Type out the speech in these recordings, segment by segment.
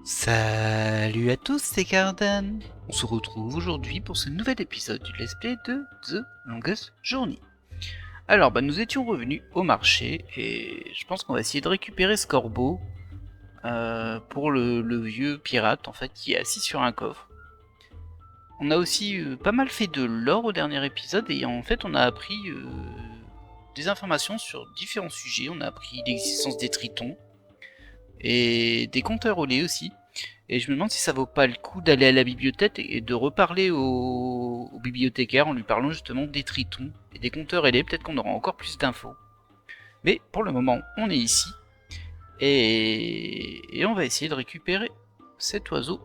Salut à tous, c'est Cardan. On se retrouve aujourd'hui pour ce nouvel épisode du let's play de The Longest Journey. Alors, nous étions revenus au marché et je pense qu'on va essayer de récupérer ce corbeau pour le vieux pirate en fait qui est assis sur un coffre. On a aussi pas mal fait de l'or au dernier épisode et en fait on a appris des informations sur différents sujets. On a appris l'existence des tritons et des compteurs au lait aussi. Et je me demande si ça vaut pas le coup d'aller à la bibliothèque et de reparler au bibliothécaire en lui parlant justement des tritons et des compteurs ailés. Peut-être qu'on aura encore plus d'infos. Mais pour le moment, on est ici. Et on va essayer de récupérer cet oiseau.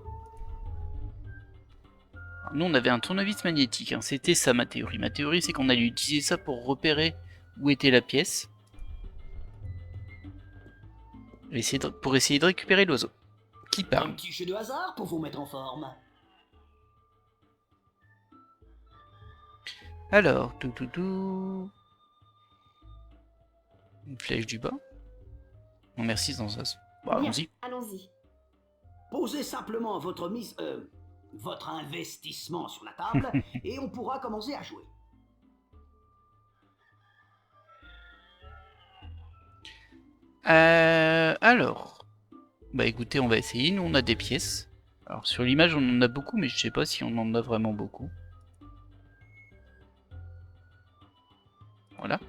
Alors, nous, on avait un tournevis magnétique. Hein. C'était ça ma théorie. Ma théorie, c'est qu'on allait utiliser ça pour repérer où était la pièce. Pour essayer de récupérer l'oiseau. Qui parle. Un petit jeu de hasard pour vous mettre en forme. Alors, une flèche du bas. Non merci, dans ça. Bon, allons-y. Allons-y. Posez simplement votre investissement sur la table et on pourra commencer à jouer. Alors, écoutez, on va essayer. Nous, on a des pièces. Alors, sur l'image, on en a beaucoup, mais je sais pas si on en a vraiment beaucoup. Voilà.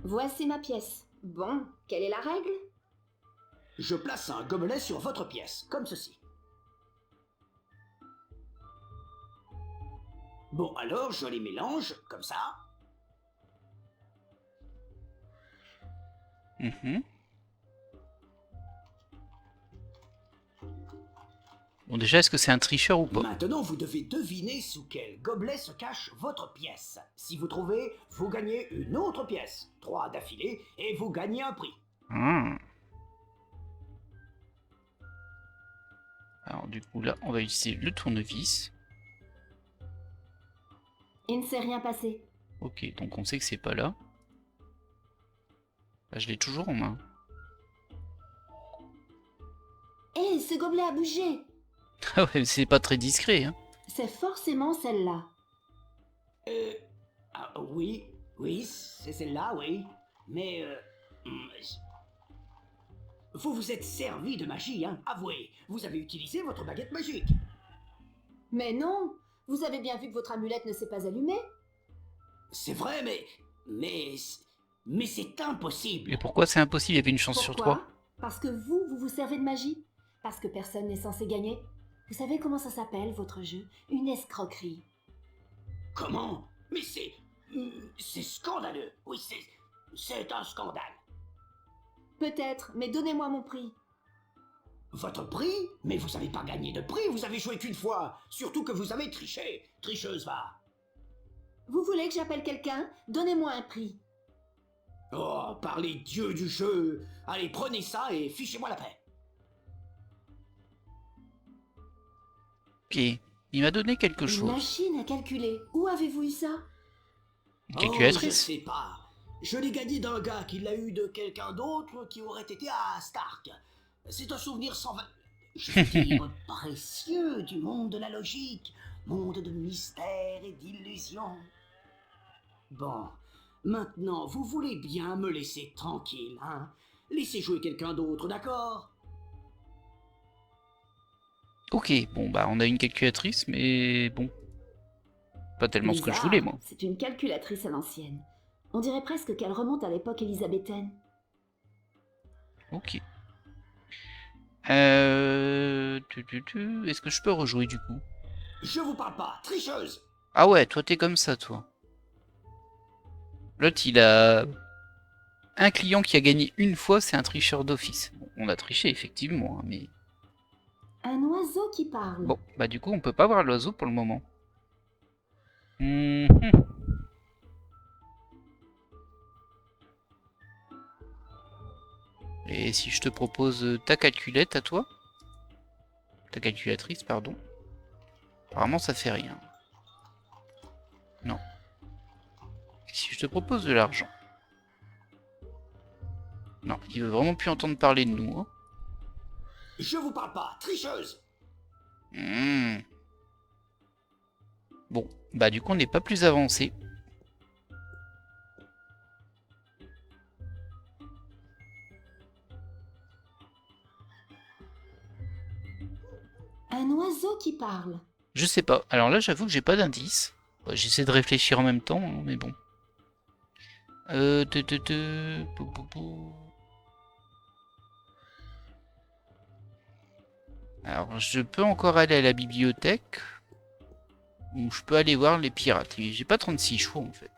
Voici ma pièce. Bon, quelle est la règle? Je place un gobelet sur votre pièce, comme ceci. Bon, alors je les mélange, comme ça. Bon, déjà, est-ce que c'est un tricheur ou pas? Maintenant, vous devez deviner sous quel gobelet se cache votre pièce. Si vous trouvez, vous gagnez une autre pièce. 3 d'affilée, et vous gagnez un prix. Alors, du coup, là, on va utiliser le tournevis. Il ne s'est rien passé. Ok, donc on sait que c'est pas là. Là, je l'ai toujours en main. Hé, ce gobelet a bougé. Ah ouais, c'est pas très discret, hein. C'est forcément celle-là. Oui, c'est celle-là, oui. Mais, vous vous êtes servi de magie, hein. Avouez, vous avez utilisé votre baguette magique. Mais non, vous avez bien vu que votre amulette ne s'est pas allumée. C'est vrai, mais c'est impossible. Et pourquoi c'est impossible? Il y avait une chance sur 3. Parce que vous vous servez de magie. Parce que personne n'est censé gagner. Vous savez comment ça s'appelle, votre jeu? Une escroquerie. Comment? Mais c'est scandaleux. Oui, c'est un scandale. Peut-être, mais donnez-moi mon prix. Votre prix? Mais vous n'avez pas gagné de prix, vous avez joué qu'une fois. Surtout que vous avez triché. Tricheuse, va. Vous voulez que j'appelle quelqu'un? Donnez-moi un prix. Oh, par les dieux du jeu. Allez, prenez ça et fichez-moi la paix. Ok, il m'a donné quelque chose. Une machine à calculer. Où avez-vous eu ça? Une calculatrice? Je sais pas. Je l'ai gagné d'un gars qui l'a eu de quelqu'un d'autre qui aurait été à Stark. C'est un souvenir sans valeur. Je veux dire, précieux du monde de la logique, monde de mystère et d'illusions. Bon, maintenant, vous voulez bien me laisser tranquille, hein? Laissez jouer quelqu'un d'autre, d'accord? Ok, bon on a une calculatrice, mais bon. Pas tellement ce que je voulais, moi. C'est une calculatrice à l'ancienne. On dirait presque qu'elle remonte à l'époque élisabéthaine. Ok. Est-ce que je peux rejouer du coup? Je vous parle pas, tricheuse! Ah ouais, toi t'es comme ça, toi. L'autre, il a un client qui a gagné une fois, c'est un tricheur d'office. Bon, on a triché, effectivement, hein, mais... Un oiseau qui parle. Bon, du coup, on peut pas voir l'oiseau pour le moment. Et si je te propose ta calculette à toi? Ta calculatrice, pardon. Apparemment, ça fait rien. Non. Et si je te propose de l'argent? Non, il veut vraiment plus entendre parler de nous. Hein. Je vous parle pas, tricheuse. Hmm. Bon, bah du coup on n'est pas plus avancé. Un oiseau qui parle. Je sais pas. Alors là j'avoue que j'ai pas d'indice. Ouais, j'essaie de réfléchir en même temps, hein, mais bon. Pou, pou, pou. Alors je peux encore aller à la bibliothèque. Ou je peux aller voir les pirates. J'ai pas 36 choix en fait.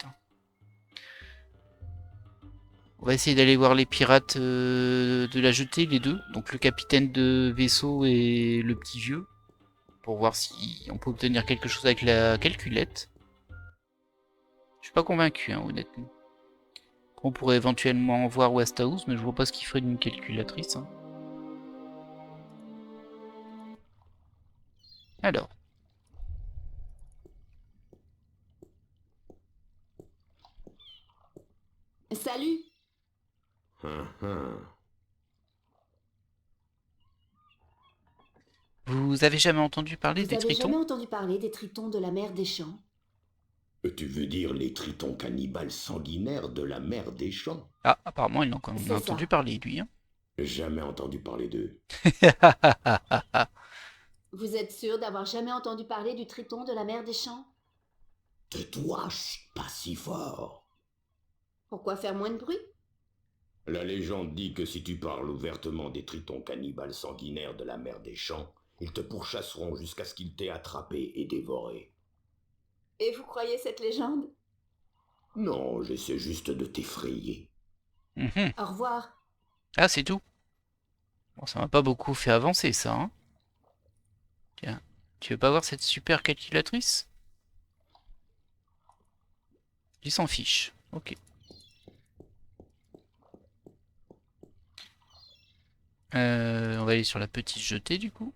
On va essayer d'aller voir les pirates de la jetée, les deux. Donc le capitaine de vaisseau et le petit vieux. Pour voir si on peut obtenir quelque chose avec la calculette. Je suis pas convaincu, hein, honnêtement. On pourrait éventuellement voir Westhouse, mais je vois pas ce qu'il ferait d'une calculatrice. Hein. Alors. Salut. Vous avez jamais entendu parler Vous des avez tritons? jamais entendu parler des tritons de la mer des champs? Tu veux dire les tritons cannibales sanguinaires de la mer des champs? Ah, apparemment, il en a C'est entendu ça. parler, lui. Hein. Jamais entendu parler d'eux. Vous êtes sûr d'avoir jamais entendu parler du triton de la mer des champs? Tais-toi, chut, pas si fort. Pourquoi faire moins de bruit? La légende dit que si tu parles ouvertement des tritons cannibales sanguinaires de la mer des champs, ils te pourchasseront jusqu'à ce qu'ils t'aient attrapé et dévoré. Et vous croyez cette légende? Non, j'essaie juste de t'effrayer. Au revoir. Ah, c'est tout. Bon, ça m'a pas beaucoup fait avancer, ça. Hein. Tiens, tu veux pas voir cette super calculatrice? Il s'en fiche. Ok. On va aller sur la petite jetée, du coup.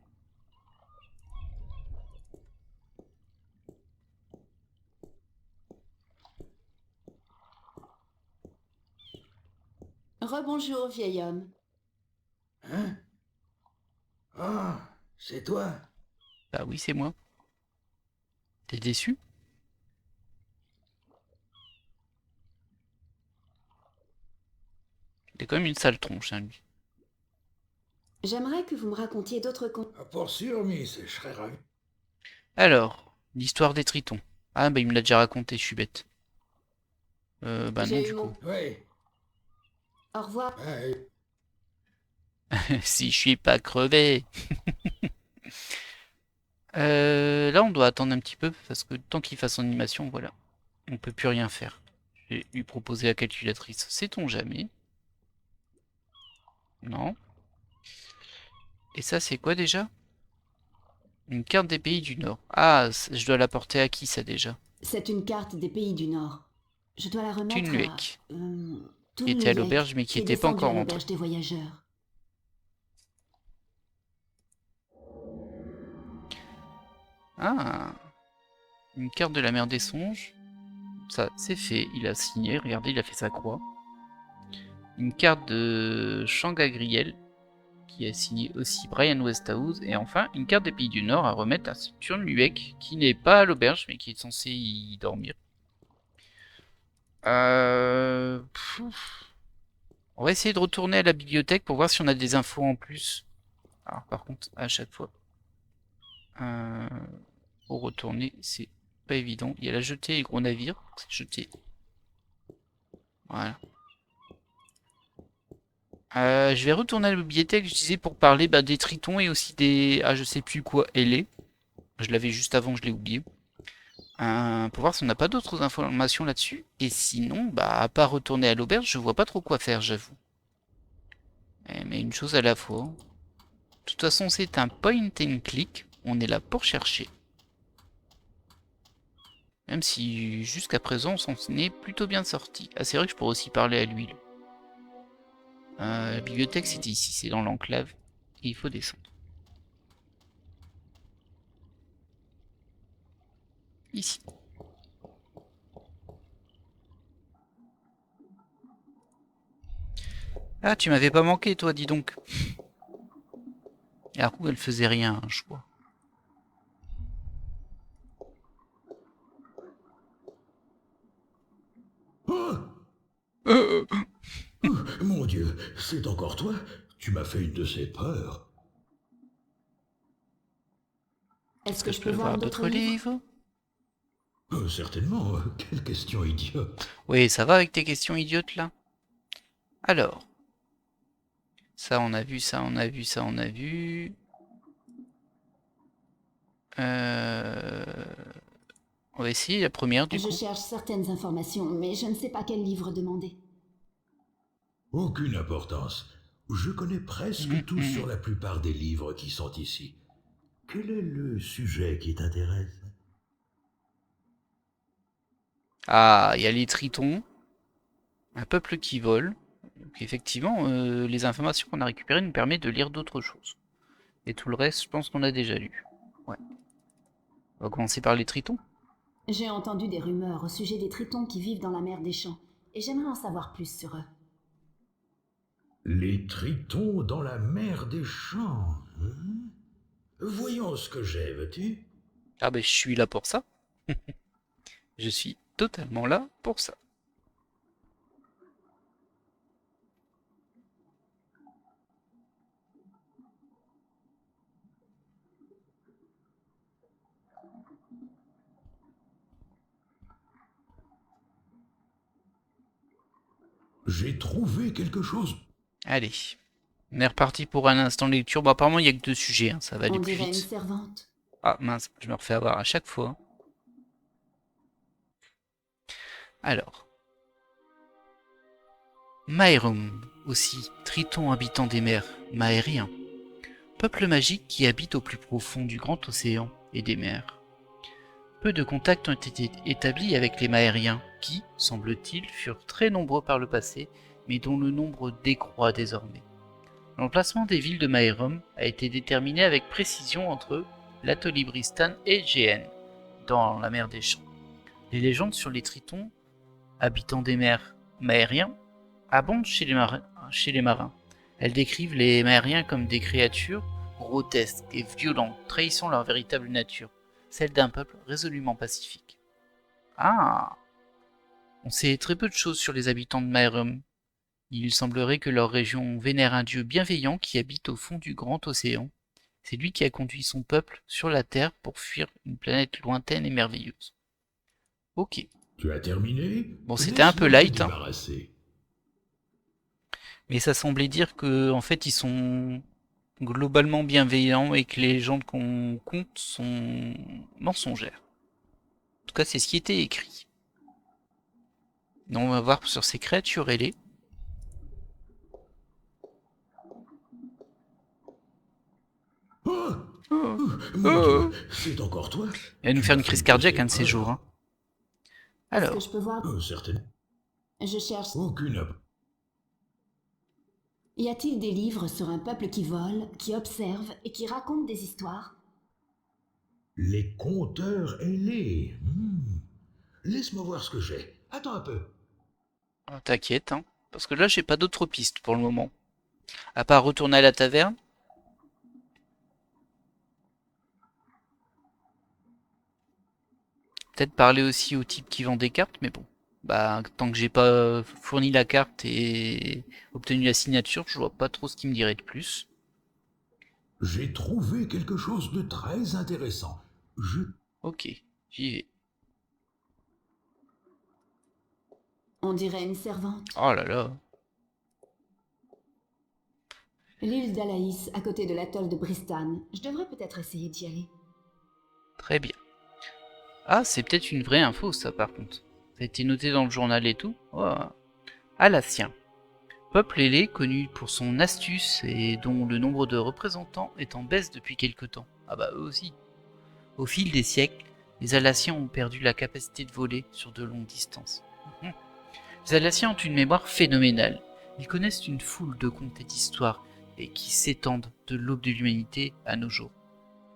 Rebonjour, vieil homme. Hein? Ah, c'est toi? Bah oui, c'est moi. T'es déçu? T'es quand même une sale tronche, hein, lui. J'aimerais que vous me racontiez d'autres contes. Ah, pour sûr, miss, je serais ravi. Alors, l'histoire des tritons. Ah, bah il me l'a déjà raconté, je suis bête. Bah non, J'ai du eu coup. mon... Oui. Au revoir. Si je suis pas crevé. Là, on doit attendre un petit peu, parce que tant qu'il fasse son animation, voilà. On peut plus rien faire. Je vais lui proposer la calculatrice. Sait-on jamais? Non. Et ça, c'est quoi déjà? Une carte des pays du Nord. Ah, je dois la porter à qui, ça, déjà? C'est une carte des pays du Nord. Je dois la remettre à... Tunluek, qui était à Tunluek, l'auberge, mais qui est était pas descendu à encore rentré. l'auberge des voyageurs. Ah, une carte de la mer des songes. Ça, c'est fait. Il a signé. Regardez, il a fait sa croix. Une carte de Shangagriel, qui a signé aussi Brian Westhouse. Et enfin, une carte des pays du Nord à remettre à Turnluek, qui n'est pas à l'auberge, mais qui est censé y dormir. On va essayer de retourner à la bibliothèque pour voir si on a des infos en plus. Alors, par contre, à chaque fois, pour retourner, c'est pas évident. Il y a la jetée et le gros navire. C'est jeté. Voilà. Je vais retourner à la bibliothèque, je disais, pour parler des tritons et aussi des... Ah, je sais plus quoi, ailés. Je l'avais juste avant, je l'ai oublié. Pour voir si on n'a pas d'autres informations là-dessus. Et sinon, à part retourner à l'auberge, je vois pas trop quoi faire, j'avoue. Mais une chose à la fois. De toute façon, c'est un point and click. On est là pour chercher. Même si jusqu'à présent, on s'en est plutôt bien sorti. Ah, c'est vrai que je pourrais aussi parler à l'huile. La bibliothèque, c'était ici, c'est dans l'enclave. Et il faut descendre. Ici. Ah, tu m'avais pas manqué, toi, dis donc. Et Haru, elle faisait rien, je crois. Mon Dieu, c'est encore toi? Tu m'as fait une de ces peurs. Est-ce Que que je je peux peux voir voir d'autres d'autres livres? livres? Certainement, quelle question idiote. Oui, ça va avec tes questions idiotes là? Alors, ça on a vu, ça on a vu, ça on a vu. On va essayer la première du Je coup. cherche certaines informations, mais je ne sais pas quel livre demander. Aucune importance. Je connais presque tout sur la plupart des livres qui sont ici. Quel est le sujet qui t'intéresse? Ah, il y a les tritons, un peuple qui vole. Donc effectivement, les informations qu'on a récupérées nous permettent de lire d'autres choses. Et tout le reste, je pense qu'on a déjà lu. Ouais. On va commencer par les tritons. J'ai entendu des rumeurs au sujet des tritons qui vivent dans la mer des champs, et j'aimerais en savoir plus sur eux. Les tritons dans la mer des champs. Voyons ce que j'ai, veux-tu? Ah ben je suis là pour ça. Je suis totalement là pour ça. J'ai trouvé quelque chose. Allez. On est reparti pour un instant de lecture. Bon apparemment il n'y a que 2 sujets, hein. Ça va aller On plus dirait une vite. servante. Ah mince, je me refais avoir à chaque fois. Alors. Maerum, aussi, triton habitant des mers, Maérien. Peuple magique qui habite au plus profond du grand océan et des mers. Peu de contacts ont été établis avec les Maériens, qui, semble-t-il, furent très nombreux par le passé, mais dont le nombre décroît désormais. L'emplacement des villes de Maerum a été déterminé avec précision entre l'Atolibristan et Gehen, dans la mer des Champs. Les légendes sur les tritons, habitants des mers Maériens, abondent chez les marins. Elles décrivent les Maériens comme des créatures grotesques et violentes, trahissant leur véritable nature, celle d'un peuple résolument pacifique. Ah! On sait très peu de choses sur les habitants de Maerum. Il semblerait que leur région vénère un dieu bienveillant qui habite au fond du grand océan. C'est lui qui a conduit son peuple sur la Terre pour fuir une planète lointaine et merveilleuse. Ok. Tu as terminé? Bon, c'était un peu Laisse-moi te light, hein. débarrasser. Mais ça semblait dire que, en fait, ils sont globalement bienveillants et que les légendes qu'on compte sont mensongères. En tout cas, c'est ce qui était écrit. Donc, on va voir sur ces créatures ailées. Oh, Oh, mon Dieu, c'est encore toi? il va nous Tu faire m'as une fait crise de cardiaque ces un de ces jours. Hein. Est-ce que Alors, je peux voir? Certainement. Je cherche. Aucune. Y a-t-il des livres sur un peuple qui vole, qui observe et qui raconte des histoires? Les compteurs ailés. Laisse-moi voir ce que j'ai. Attends un peu. t'inquiète, hein, parce que là, j'ai pas d'autres pistes pour le moment. À part retourner à la taverne. Peut-être parler aussi au type qui vend des cartes, mais bon. Bah, tant que j'ai pas fourni la carte et obtenu la signature, je vois pas trop ce qu'il me dirait de plus. J'ai trouvé quelque chose de très intéressant. Ok, j'y vais. On dirait une servante. Oh là là. L'île d'Alaïs, à côté de l'atoll de Bristan. Je devrais peut-être essayer d'y aller. Très bien. Ah, c'est peut-être une vraie info, ça, par contre. Ça a été noté dans le journal et tout. Oh. Alassien. Peuple ailé connu pour son astuce et dont le nombre de représentants est en baisse depuis quelque temps. Ah bah eux aussi. Au fil des siècles, les Alassiens ont perdu la capacité de voler sur de longues distances. Les Alassiens ont une mémoire phénoménale. Ils connaissent une foule de contes et d'histoires et qui s'étendent de l'aube de l'humanité à nos jours.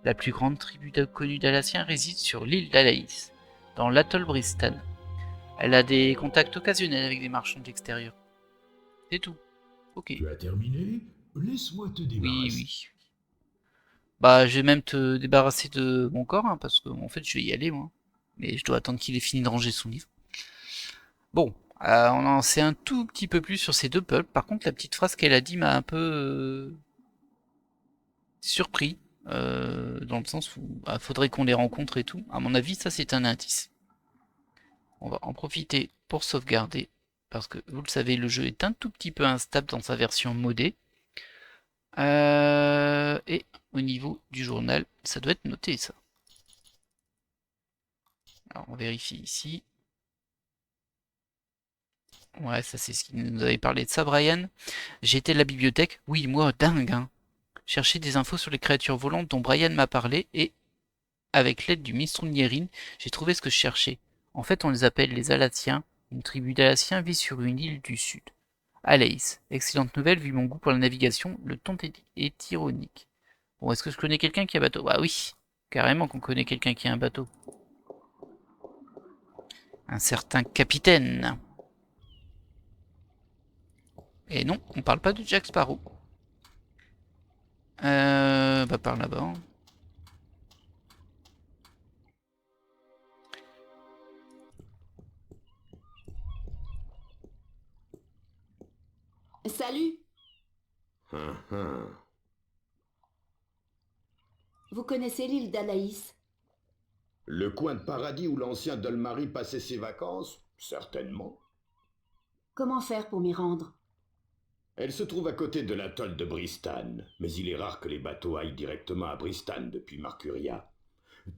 La plus grande tribu connue d'Alassiens réside sur l'île d'Alaïs, dans l'atoll Bristan. Elle a des contacts occasionnels avec des marchands de l'extérieur. C'est tout. Ok. Tu as terminé? Laisse-moi te Oui, débarrasser. oui. Bah, je vais même te débarrasser de mon corps, hein, parce que en fait, je vais y aller, moi. Mais je dois attendre qu'il ait fini de ranger son livre. Bon, on en sait un tout petit peu plus sur ces deux peuples. Par contre, la petite phrase qu'elle a dit m'a un peu surpris, dans le sens où faudrait qu'on les rencontre et tout. À mon avis, ça c'est un indice. On va en profiter pour sauvegarder, parce que vous le savez, le jeu est un tout petit peu instable dans sa version modée. Et au niveau du journal, ça doit être noté ça. Alors on vérifie ici. Ouais, ça c'est ce qu'il nous avait parlé de ça, Brian. J'ai été à la bibliothèque. Oui, moi, dingue, hein. Chercher des infos sur les créatures volantes dont Brian m'a parlé et, avec l'aide du Mistral Nierin, j'ai trouvé ce que je cherchais. En fait, on les appelle les Alatiens. Une tribu d'Alatiens vit sur une île du sud. Alaïs. Excellente nouvelle, vu mon goût pour la navigation, le ton est ironique. Bon, est-ce que je connais quelqu'un qui a un bateau? Bah oui, carrément qu'on connaît quelqu'un qui a un bateau. Un certain capitaine. Et non, on parle pas de Jack Sparrow. Bah par là-bas. Salut. Hum, hum. Vous connaissez l'île d'Alaïs? Le coin de paradis où l'ancien Dolmary passait ses vacances? Certainement. Comment faire pour m'y rendre? Elle se trouve à côté de l'atoll de Bristan, mais il est rare que les bateaux aillent directement à Bristan depuis Marcuria.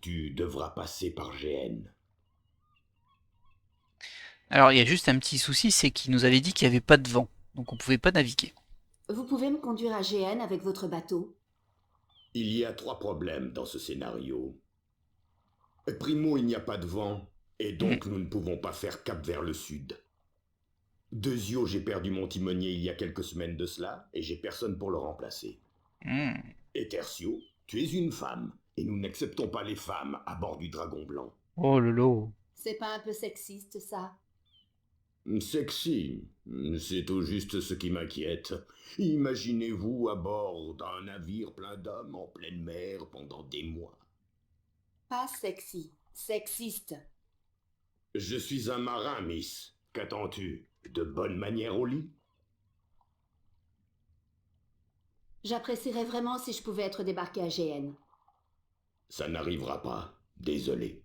Tu devras passer par GN. Alors il y a juste un petit souci, c'est qu'il nous avait dit qu'il n'y avait pas de vent, donc on pouvait pas naviguer. Vous pouvez me conduire à GN avec votre bateau? Il y a 3 problèmes dans ce scénario. Primo, il n'y a pas de vent, et donc nous ne pouvons pas faire cap vers le sud. Deuxio, j'ai perdu mon timonier il y a quelques semaines de cela, et j'ai personne pour le remplacer. Et tertio, tu es une femme, et nous n'acceptons pas les femmes à bord du Dragon Blanc. Oh lolo. C'est pas un peu sexiste, ça? Sexy, c'est tout juste ce qui m'inquiète. Imaginez-vous à bord d'un navire plein d'hommes en pleine mer pendant des mois. Pas sexy, sexiste. Je suis un marin, miss. Qu'attends-tu? De bonnes manières au lit? J'apprécierais vraiment si je pouvais être débarqué à GN. Ça n'arrivera pas. Désolé.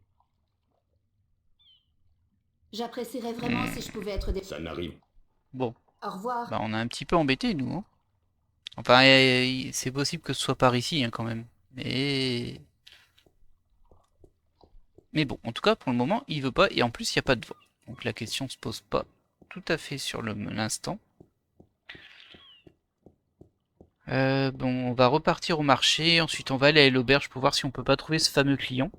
J'apprécierais vraiment si je pouvais être Ça n'arrive. Bon, Au revoir. bah on a un petit peu embêté nous. Hein. Enfin, c'est possible que ce soit par ici hein, quand même. Mais bon, en tout cas pour le moment il veut pas et en plus il n'y a pas de vent. Donc la question se pose pas tout à fait sur l'instant. Bon, on va repartir au marché, ensuite on va aller à l'auberge pour voir si on peut pas trouver ce fameux client.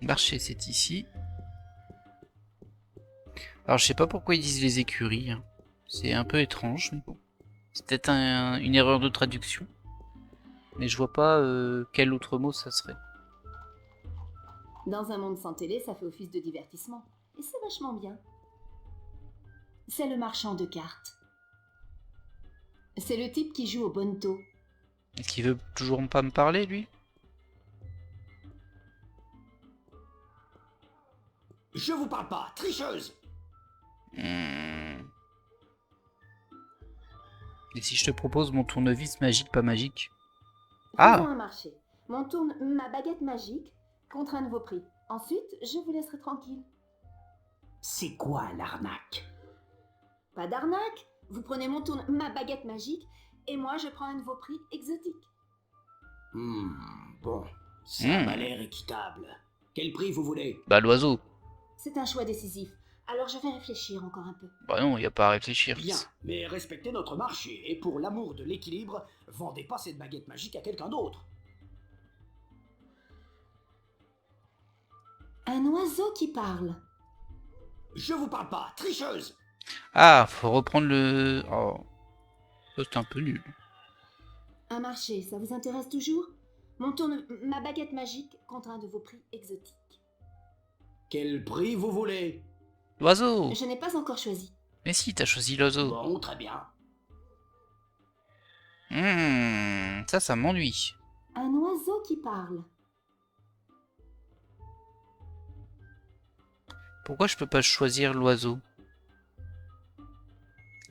Marché c'est ici. Alors je sais pas pourquoi ils disent les écuries. Hein. C'est un peu étrange, mais bon. C'est peut-être une erreur de traduction. Mais je vois pas quel autre mot ça serait. Dans un monde sans télé, ça fait office de divertissement. Et c'est vachement bien. C'est le marchand de cartes. C'est le type qui joue au bonto. Est-ce qu'il veut toujours pas me parler, lui? Je vous parle pas, tricheuse! Et si je te propose mon tournevis magique, pas magique? Ah! Faisons un marché. Ma baguette magique contre un de vos prix. Ensuite, je vous laisserai tranquille. C'est quoi l'arnaque? Pas d'arnaque. Vous prenez ma baguette magique et moi je prends un de vos prix exotiques. Bon, ça m'a l'air équitable. Quel prix vous voulez? Bah l'oiseau. C'est un choix décisif. Alors je vais réfléchir encore un peu. Bah non, y a pas à réfléchir. Bien, mais respectez notre marché, et pour l'amour de l'équilibre, vendez pas cette baguette magique à quelqu'un d'autre. Un oiseau qui parle. Je vous parle pas, tricheuse! Ah, faut reprendre le... Oh. Ça c'est un peu nul. Un marché, ça vous intéresse toujours? Ma baguette magique contre un de vos prix exotiques. Quel prix vous voulez? L'oiseau! Je n'ai pas encore choisi. Mais si, t'as choisi l'oiseau. Bon, très bien. Ça m'ennuie. Un oiseau qui parle. Pourquoi je peux pas choisir l'oiseau?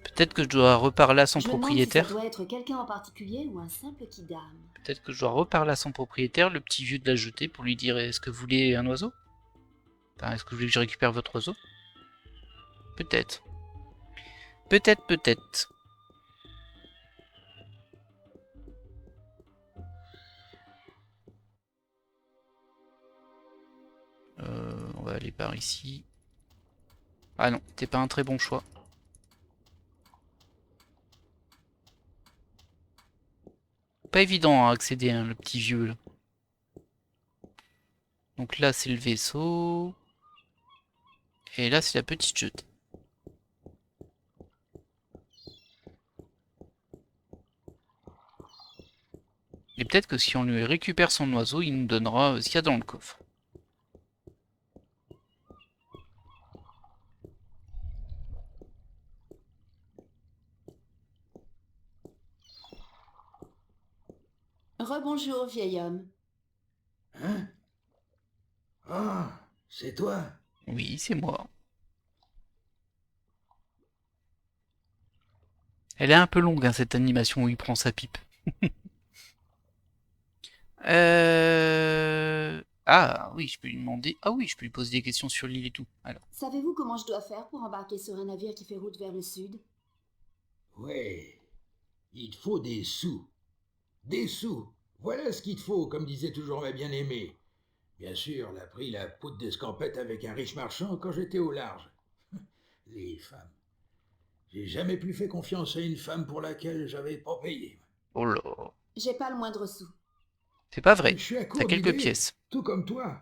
Peut-être que je dois reparler à son Je me demande propriétaire. si ça doit être quelqu'un en particulier ou un simple kidam. Peut-être que je dois reparler à son propriétaire, le petit vieux de la jetée, pour lui dire est-ce que vous voulez un oiseau? Enfin, est-ce que vous voulez que je récupère votre oiseau? Peut-être. Peut-être. On va aller par ici. Ah non, t'es pas un très bon choix. Pas évident à accéder, hein, le petit vieux là. Donc là c'est le vaisseau. Et là c'est la petite jetée. Et peut-être que si on lui récupère son oiseau, il nous donnera ce qu'il y a dans le coffre. Rebonjour, vieil homme. Hein? Ah, c'est toi? Oui, c'est moi. Elle est un peu longue, hein, cette animation où il prend sa pipe. Ah oui, je peux lui demander. Ah oui, je peux lui poser des questions sur l'île et tout. Alors. Savez-vous comment je dois faire pour embarquer sur un navire qui fait route vers le sud? Ouais, il te faut des sous. Des sous. Voilà ce qu'il te faut, comme disait toujours ma bien-aimée. Bien sûr, elle a pris la poudre d'escampette avec un riche marchand quand j'étais au large. Les femmes. J'ai jamais plus fait confiance à une femme pour laquelle j'avais pas payé. Oh là. J'ai pas le moindre sou. C'est pas vrai. Je suis à T'as court quelques d'idées, pièces. tout comme toi.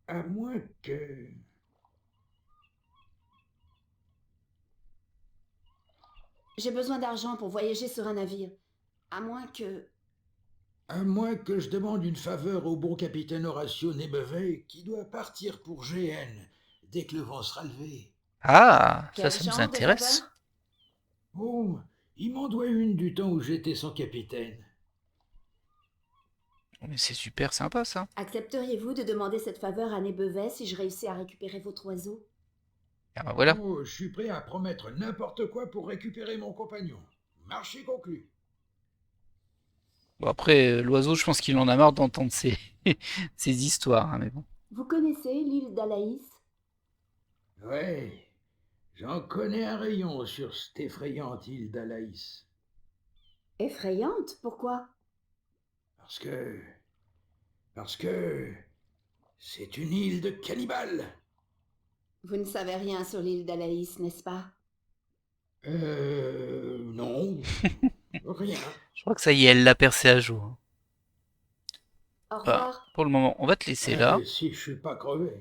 À moins que... J'ai besoin d'argent pour voyager sur un navire. À moins que... À moins que je demande une faveur au bon capitaine Horatio Nébevet qui doit partir pour GN dès que le vent sera levé. Ah, Quel ça nous genre de intéresse. faveur? Oh, il m'en doit une du temps où j'étais son capitaine. Mais c'est super sympa ça. Accepteriez-vous de demander cette faveur à Nébevet si je réussis à récupérer votre oiseau? Ah bah voilà. Oh, je suis prêt à promettre n'importe quoi pour récupérer mon compagnon. Marché conclu. Bon après, l'oiseau, je pense qu'il en a marre d'entendre ces, ces histoires, hein, mais bon. Vous connaissez l'île d'Alaïs? Ouais, j'en connais un rayon sur cette effrayante île d'Alaïs. Effrayante? Pourquoi? Parce que... c'est une île de cannibales. Vous ne savez rien sur l'île d'Alaïs, n'est-ce pas? Non. Rien. Je crois que ça y est, elle l'a percé à jour, hein. Au Voilà. revoir. Pour le moment, on va te laisser là. Si je suis pas crevé.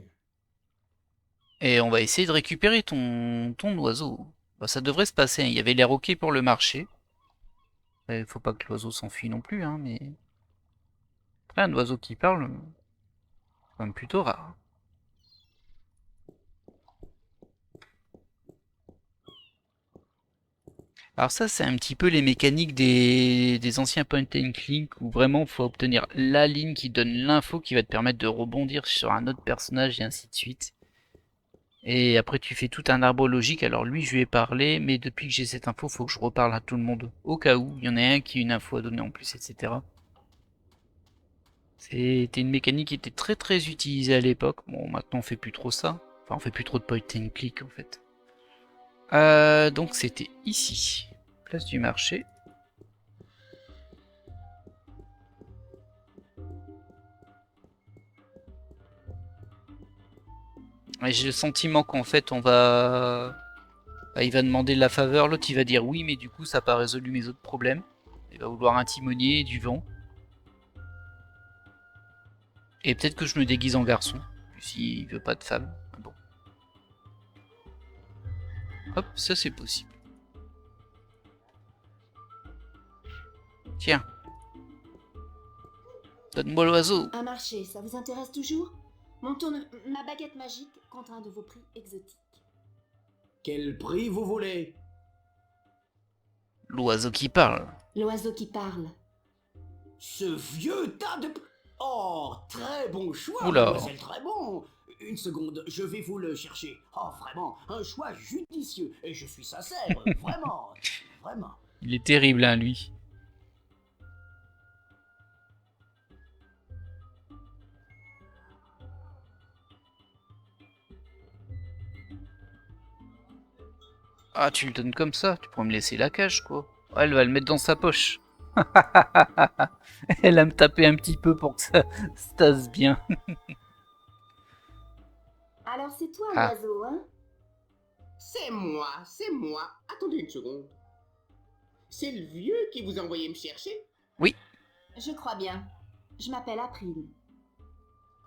Et on va essayer de récupérer ton oiseau. Bah, ça devrait se passer, hein. Il y avait l'air ok pour le marché. Il faut pas que l'oiseau s'enfuit non plus, hein, mais... Après, un oiseau qui parle, c'est quand même plutôt rare. Alors ça, c'est un petit peu les mécaniques des anciens point and click, où vraiment, il faut obtenir la ligne qui donne l'info qui va te permettre de rebondir sur un autre personnage, et ainsi de suite. Et après, tu fais tout un arbre logique. Alors lui, je lui ai parlé, mais depuis que j'ai cette info, faut que je reparle à tout le monde. Au cas où, il y en a un qui a une info à donner en plus, etc. C'était une mécanique qui était très très utilisée à l'époque. Bon, maintenant on fait plus trop ça. Enfin, on fait plus trop de point and click en fait. Donc c'était ici, place du marché. Et j'ai le sentiment qu'en fait on va... Bah, il va demander la faveur, l'autre il va dire oui, mais du coup ça n'a pas résolu mes autres problèmes. Il va vouloir un timonier et du vent. Et peut-être que je me déguise en garçon, s'il veut pas de femme. Bon. Hop, ça c'est possible. Tiens, Donne-moi l'oiseau. Un marché, ça vous intéresse toujours? Ma baguette magique contre un de vos prix exotiques. Quel prix vous voulez? L'oiseau qui parle. L'oiseau qui parle. Ce vieux tas de... Oh, très bon choix, Oula. mademoiselle, très bon. Une seconde, je vais vous le chercher. Oh, vraiment, un choix judicieux. Et je suis sincère, vraiment, vraiment. Il est terrible, hein, lui. Ah, tu le donnes comme ça? Tu pourrais me laisser la cage, quoi. Ah, elle va le mettre dans sa poche. Elle va me taper un petit peu pour que ça se tasse bien. Alors c'est toi Ah. l'oiseau, hein? C'est moi, c'est moi. Attendez une seconde. C'est le vieux qui vous a envoyé me chercher? Je crois bien. Je m'appelle April.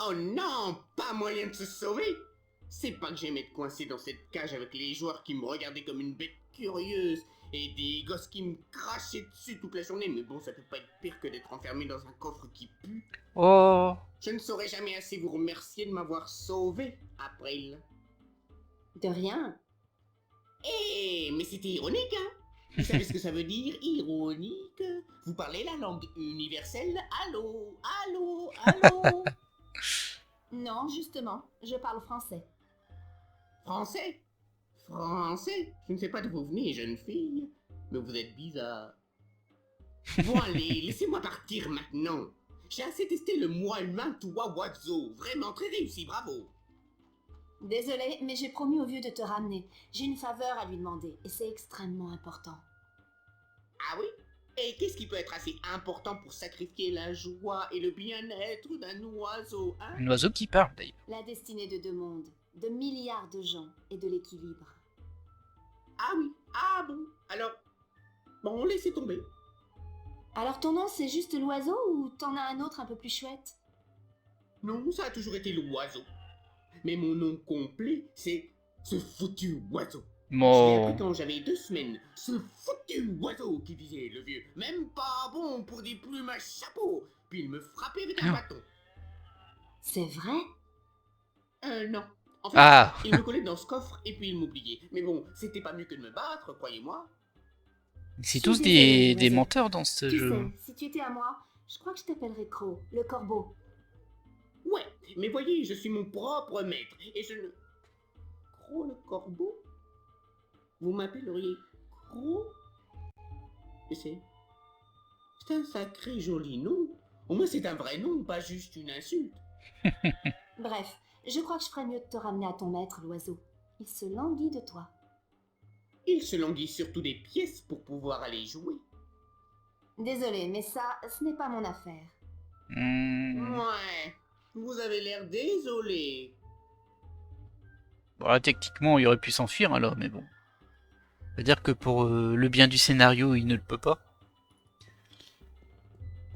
Oh non, pas moyen de se sauver. C'est pas que j'aimais être coincé dans cette cage avec les joueurs qui me regardaient comme une bête curieuse et des gosses qui me crachaient dessus toute la journée, mais bon, ça peut pas être pire que d'être enfermé dans un coffre qui pue. Oh. Je ne saurais jamais assez vous remercier de m'avoir sauvé, April. De rien. Mais c'était ironique, hein? Vous savez ce que ça veut dire, ironique? Vous parlez la langue universelle? Allô? Allô? Allô? Non, justement, je parle français. Français? Français? Je ne sais pas d'où vous venez, jeune fille, mais vous êtes bizarre. Bon allez, laissez-moi partir maintenant. J'ai assez testé le moi humain toi oiseau. Vraiment très réussi, bravo. Désolée, mais j'ai promis au vieux de te ramener. J'ai une faveur à lui demander, et c'est extrêmement important. Ah oui? Et qu'est-ce qui peut être assez important pour sacrifier la joie et le bien-être d'un oiseau, hein? Un oiseau qui parle, d'ailleurs. La destinée de deux mondes, de milliards de gens et de l'équilibre. Ah oui, ah bon, alors... Bon, laissez tomber. Alors ton nom, c'est juste l'oiseau ou t'en as un autre un peu plus chouette? Non, ça a toujours été l'oiseau. Mais mon nom complet, c'est ce foutu oiseau. Je l'ai Bon. appris quand j'avais 2 semaines. Ce foutu oiseau qui disait le vieux. Même pas bon pour des plumes à chapeau. Puis il me frappait avec un bâton. C'est vrai? Non. En fait, Ah. il me collait dans ce coffre et puis il m'oubliait. Mais bon, c'était pas mieux que de me battre, croyez-moi. C'est Je tous suis désolée, des oiseau. menteurs dans ce Tu jeu. sais, si tu étais à moi, je crois que je t'appellerais Crow, le corbeau. Ouais, mais voyez, je suis mon propre maître et je ne... Croc le corbeau? Vous m'appelleriez Croc? Mais c'est un sacré joli nom. Au moins c'est un vrai nom, pas juste une insulte. Bref, je crois que je ferais mieux de te ramener à ton maître, l'oiseau. Il se languit de toi. Il se languit surtout des pièces pour pouvoir aller jouer. Désolée, mais ça, ce n'est pas mon affaire. Ouais, vous avez l'air désolé. Bon, là, techniquement, il aurait pu s'enfuir alors, mais bon. C'est-à-dire que pour le bien du scénario, il ne le peut pas.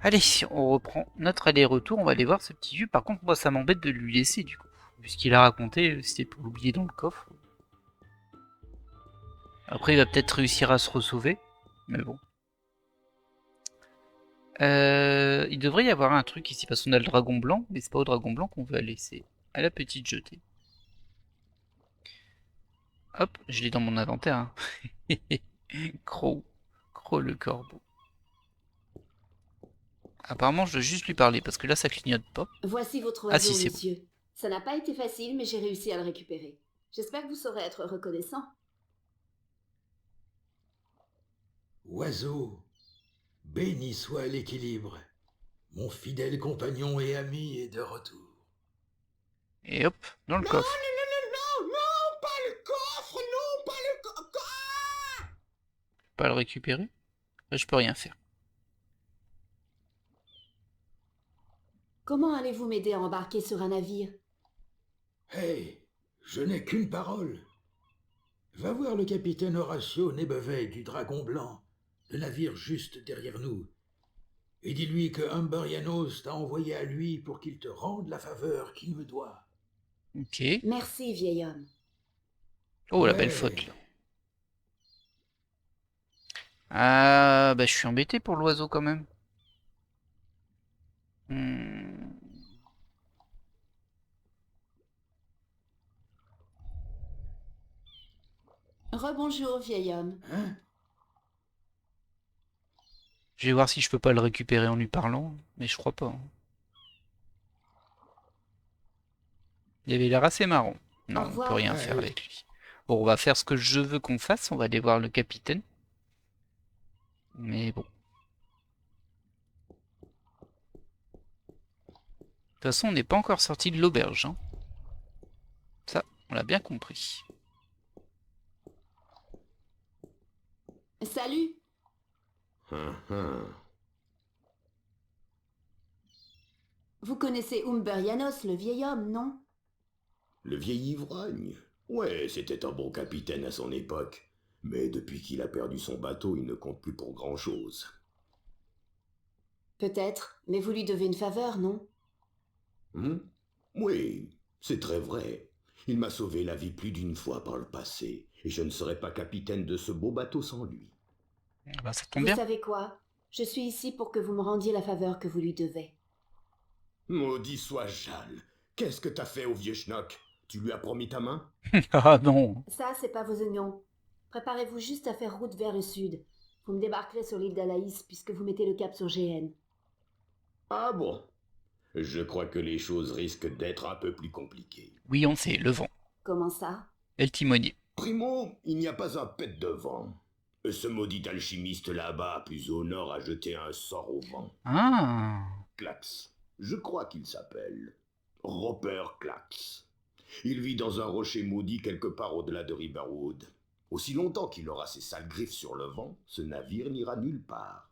Allez, on reprend notre aller-retour, on va aller voir ce petit vieux. Par contre, moi, ça m'embête de lui laisser, du coup. Puisqu'il a raconté, c'était pour l'oublier dans le coffre. Après, il va peut-être réussir à se ressauver, mais bon. Il devrait y avoir un truc ici, parce qu'on a le dragon blanc, mais c'est pas au dragon blanc qu'on veut aller, c'est à la petite jetée. Hop, je l'ai dans mon inventaire. Hein. Croc le corbeau. Apparemment, je dois juste lui parler, parce que là, ça clignote pas. Voici votre Ah, si, oiseau, c'est bon. monsieur. Ça n'a pas été facile, mais j'ai réussi à le récupérer. J'espère que vous saurez être reconnaissant. Oiseau, béni soit l'équilibre. Mon fidèle compagnon et ami est de retour. Et hop, dans le Non, coffre. non, pas le coffre, non, pas le coffre. Pas le récupérer. Là, je peux rien faire. Comment allez-vous m'aider à embarquer sur un navire? Hey, je n'ai qu'une parole. Va voir le capitaine Horatio Nebevet du Dragon Blanc, le navire juste derrière nous, et dis-lui que Humberianos t'a envoyé à lui pour qu'il te rende la faveur qu'il me doit. Ok. Merci, vieil homme. Oh, la belle Ouais. faute, là. Ah, bah, je suis embêté pour l'oiseau, quand même. Bonjour, vieil homme. Hein? Je vais voir si je peux pas le récupérer en lui parlant, mais je crois pas, hein. Il avait l'air assez marrant. Non, Au on peut revoir. rien Ouais, faire oui. avec lui. Bon, on va faire ce que je veux qu'on fasse, on va aller voir le capitaine. Mais bon. De toute façon, on n'est pas encore sorti de l'auberge, hein. Ça, on l'a bien compris. Salut. Hum. Vous connaissez Umberianos, le vieil homme, non? Le vieil ivrogne. Ouais, c'était un bon capitaine à son époque. Mais depuis qu'il a perdu son bateau, il ne compte plus pour grand-chose. Peut-être, mais vous lui devez une faveur, non? Hmm? Oui, c'est très vrai. Il m'a sauvé la vie plus d'une fois par le passé, et je ne serais pas capitaine de ce beau bateau sans lui. Bah, ça tombe Vous bien. savez quoi? Je suis ici pour que vous me rendiez la faveur que vous lui devez. Maudit soit Jal. Qu'est-ce que t'as fait au vieux schnock? Tu lui as promis ta main? Ah non. Ça, c'est pas vos oignons. Préparez-vous juste à faire route vers le sud. Vous me débarquerez sur l'île d'Alaïs puisque vous mettez le cap sur GN. Ah bon? Je crois que les choses risquent d'être un peu plus compliquées. Oui, on sait, le vent. Comment ça? Et le timonier. Primo, il n'y a pas un pet de vent. Ce maudit alchimiste là-bas, plus au nord, a jeté un sort au vent. Ah. Clax. Je crois qu'il s'appelle. Roper Clax. Il vit dans un rocher maudit quelque part au-delà de Riverwood. Aussi longtemps qu'il aura ses sales griffes sur le vent, ce navire n'ira nulle part.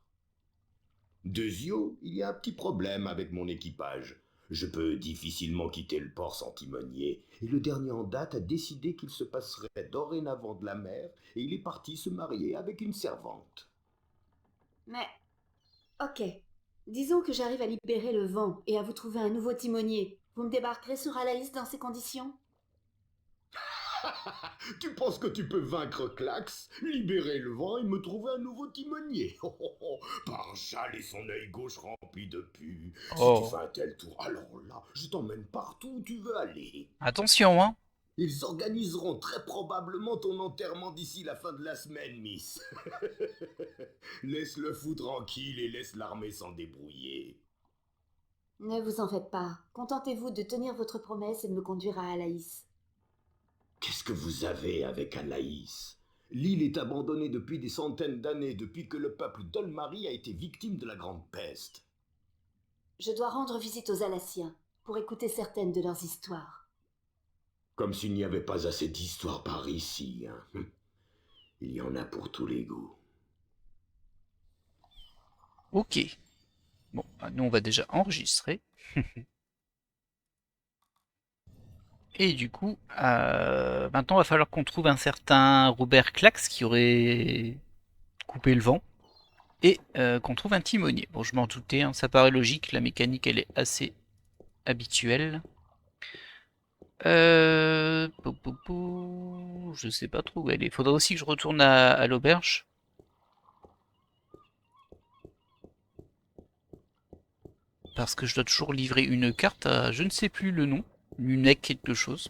Deuxio, il y a un petit problème avec mon équipage. Je peux difficilement quitter le port sans timonier, et le dernier en date a décidé qu'il se passerait dorénavant de la mer, et il est parti se marier avec une servante. Mais... Ok. Disons que j'arrive à libérer le vent et à vous trouver un nouveau timonier. Vous me débarquerez sur Alaïs dans ces conditions? Tu penses que tu peux vaincre Clax, libérer le vent et me trouver un nouveau timonier? Par Jal et son œil gauche rempli de pu. Si Oh. tu fais un tel tour, alors là, je t'emmène partout où tu veux aller. Attention, hein. Ils organiseront très probablement ton enterrement d'ici la fin de la semaine, Miss. Laisse le fou tranquille et laisse l'armée s'en débrouiller. Ne vous en faites pas. Contentez-vous de tenir votre promesse et de me conduire à Alaïs. Qu'est-ce que vous avez avec Alaïs? L'île est abandonnée depuis des centaines d'années, depuis que le peuple d'Olmari a été victime de la grande peste. Je dois rendre visite aux Alassiens pour écouter certaines de leurs histoires. Comme s'il n'y avait pas assez d'histoires par ici, hein. Il y en a pour tous les goûts. Ok. Bon, bah, nous on va déjà enregistrer. Et du coup, maintenant il va falloir qu'on trouve un certain Robert Clax qui aurait coupé le vent. Et qu'on trouve un timonier. Bon, je m'en doutais, hein, ça paraît logique, la mécanique elle est assez habituelle. Je sais pas trop où elle est. Faudrait aussi que je retourne à l'auberge. Parce que je dois toujours livrer une carte à je ne sais plus le nom. Lunec quelque chose.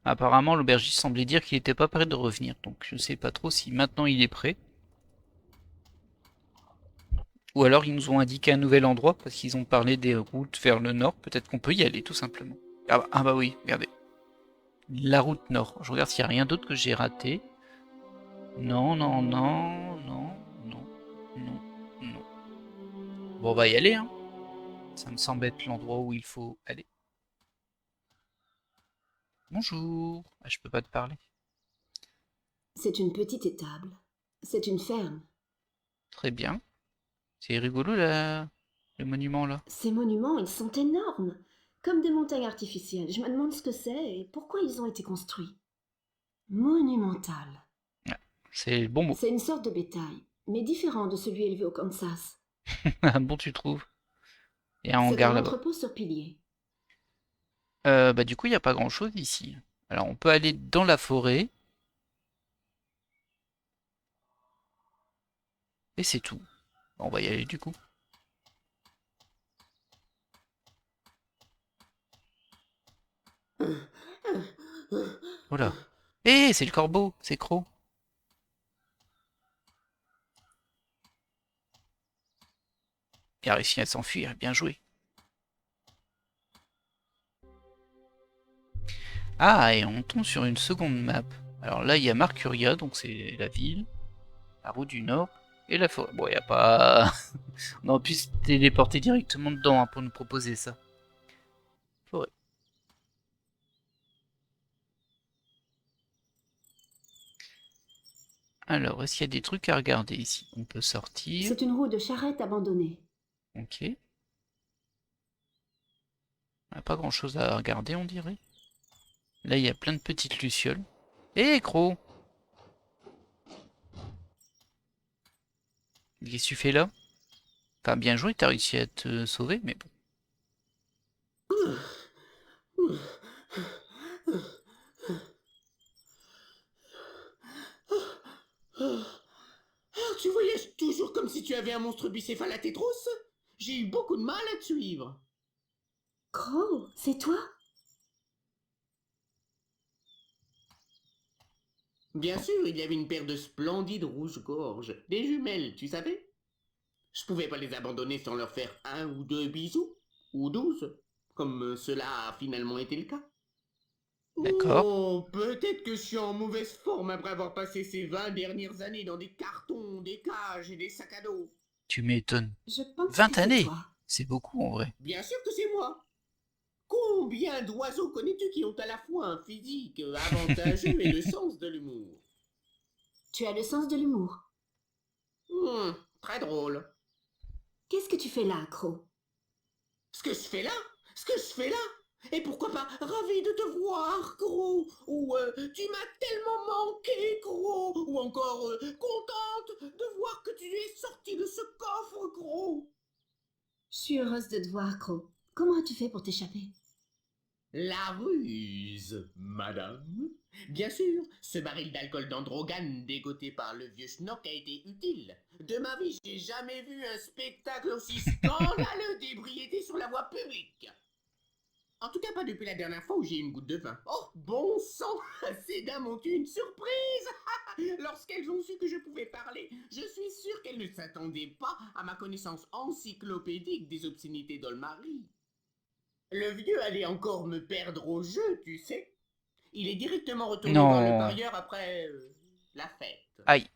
Apparemment l'aubergiste semblait dire qu'il n'était pas prêt de revenir. Donc je ne sais pas trop si maintenant il est prêt. Ou alors ils nous ont indiqué un nouvel endroit parce qu'ils ont parlé des routes vers le nord. Peut-être qu'on peut y aller tout simplement. Ah bah oui, regardez. La route nord. Je regarde s'il n'y a rien d'autre que j'ai raté. Non, non, non, non, non, non, non. Bon, on va y aller, hein. Ça me semble être l'endroit où il faut aller. Bonjour. Ah, je peux pas te parler. C'est une petite étable. C'est une ferme. Très bien. C'est rigolo là, le monument là. Ces monuments, ils sont énormes. Comme des montagnes artificielles. Je me demande ce que c'est et pourquoi ils ont été construits. Monumental. C'est le bon mot. C'est une sorte de bétail, mais différent de celui élevé au Kansas. Bon, tu trouves. Il y a un C'est hangar un là-bas. entrepôt sur piliers. Bah du coup, il n'y a pas grand-chose ici. Alors, on peut aller dans la forêt. Et c'est tout. On va y aller du coup. Voilà. Eh, c'est le corbeau, c'est Croc. Il a réussi à s'enfuir, bien joué. Ah, et on tombe sur une seconde map. Alors là, il y a Marcuria, donc c'est la ville, la route du Nord, et la forêt. Bon, il n'y a pas... on aurait pu se téléporter directement dedans hein, pour nous proposer ça. Forêt. Alors, est-ce qu'il y a des trucs à regarder ici? On peut sortir. C'est une roue de charrette abandonnée. Ok. Il n'y a pas grand-chose à regarder, on dirait. Là, il y a plein de petites lucioles. Hé, Croc! Qu'est-ce que tu fais là? Enfin, bien joué, t'as réussi à te sauver, mais bon. Ah, tu voyages toujours comme si tu avais un monstre bicéphale à tes trousses? J'ai eu beaucoup de mal à te suivre. Crow, c'est toi? Bien sûr, il y avait une paire de splendides rouges-gorges, des jumelles, tu savais? Je pouvais pas les abandonner sans leur faire 1 ou 2 bisous, ou 12, comme cela a finalement été le cas. D'accord. Oh, peut-être que je suis en mauvaise forme après avoir passé ces 20 dernières années dans des cartons, des cages et des sacs à dos. Tu m'étonnes. Je pense 20 que c'est années! toi. C'est beaucoup en vrai. Bien sûr que c'est moi. Combien d'oiseaux connais-tu qui ont à la fois un physique avantageux et le sens de l'humour? Tu as le sens de l'humour. Très drôle. Qu'est-ce que tu fais là, Crow? Ce que je fais là? Ce que je fais là? Et pourquoi pas ravi de te voir, gros? Ou tu m'as tellement manqué, gros? Ou encore contente de voir que tu es sorti de ce coffre, gros? Je suis heureuse de te voir, Crow. Comment as-tu fait pour t'échapper? La ruse, madame. Bien sûr, ce baril d'alcool d'androgane dégoté par le vieux schnock a été utile. De ma vie, j'ai jamais vu un spectacle aussi scandaleux d'ébriété sur la voie publique. En tout cas, pas depuis la dernière fois où j'ai eu une goutte de vin. Oh, bon sang, ces dames ont eu une surprise. Lorsqu'elles ont su que je pouvais parler, je suis sûr qu'elles ne s'attendaient pas à ma connaissance encyclopédique des obscénités d'Olmary. Le vieux allait encore me perdre au jeu, tu sais. Il est directement retourné voir le Non. parieur après la fête. Aïe.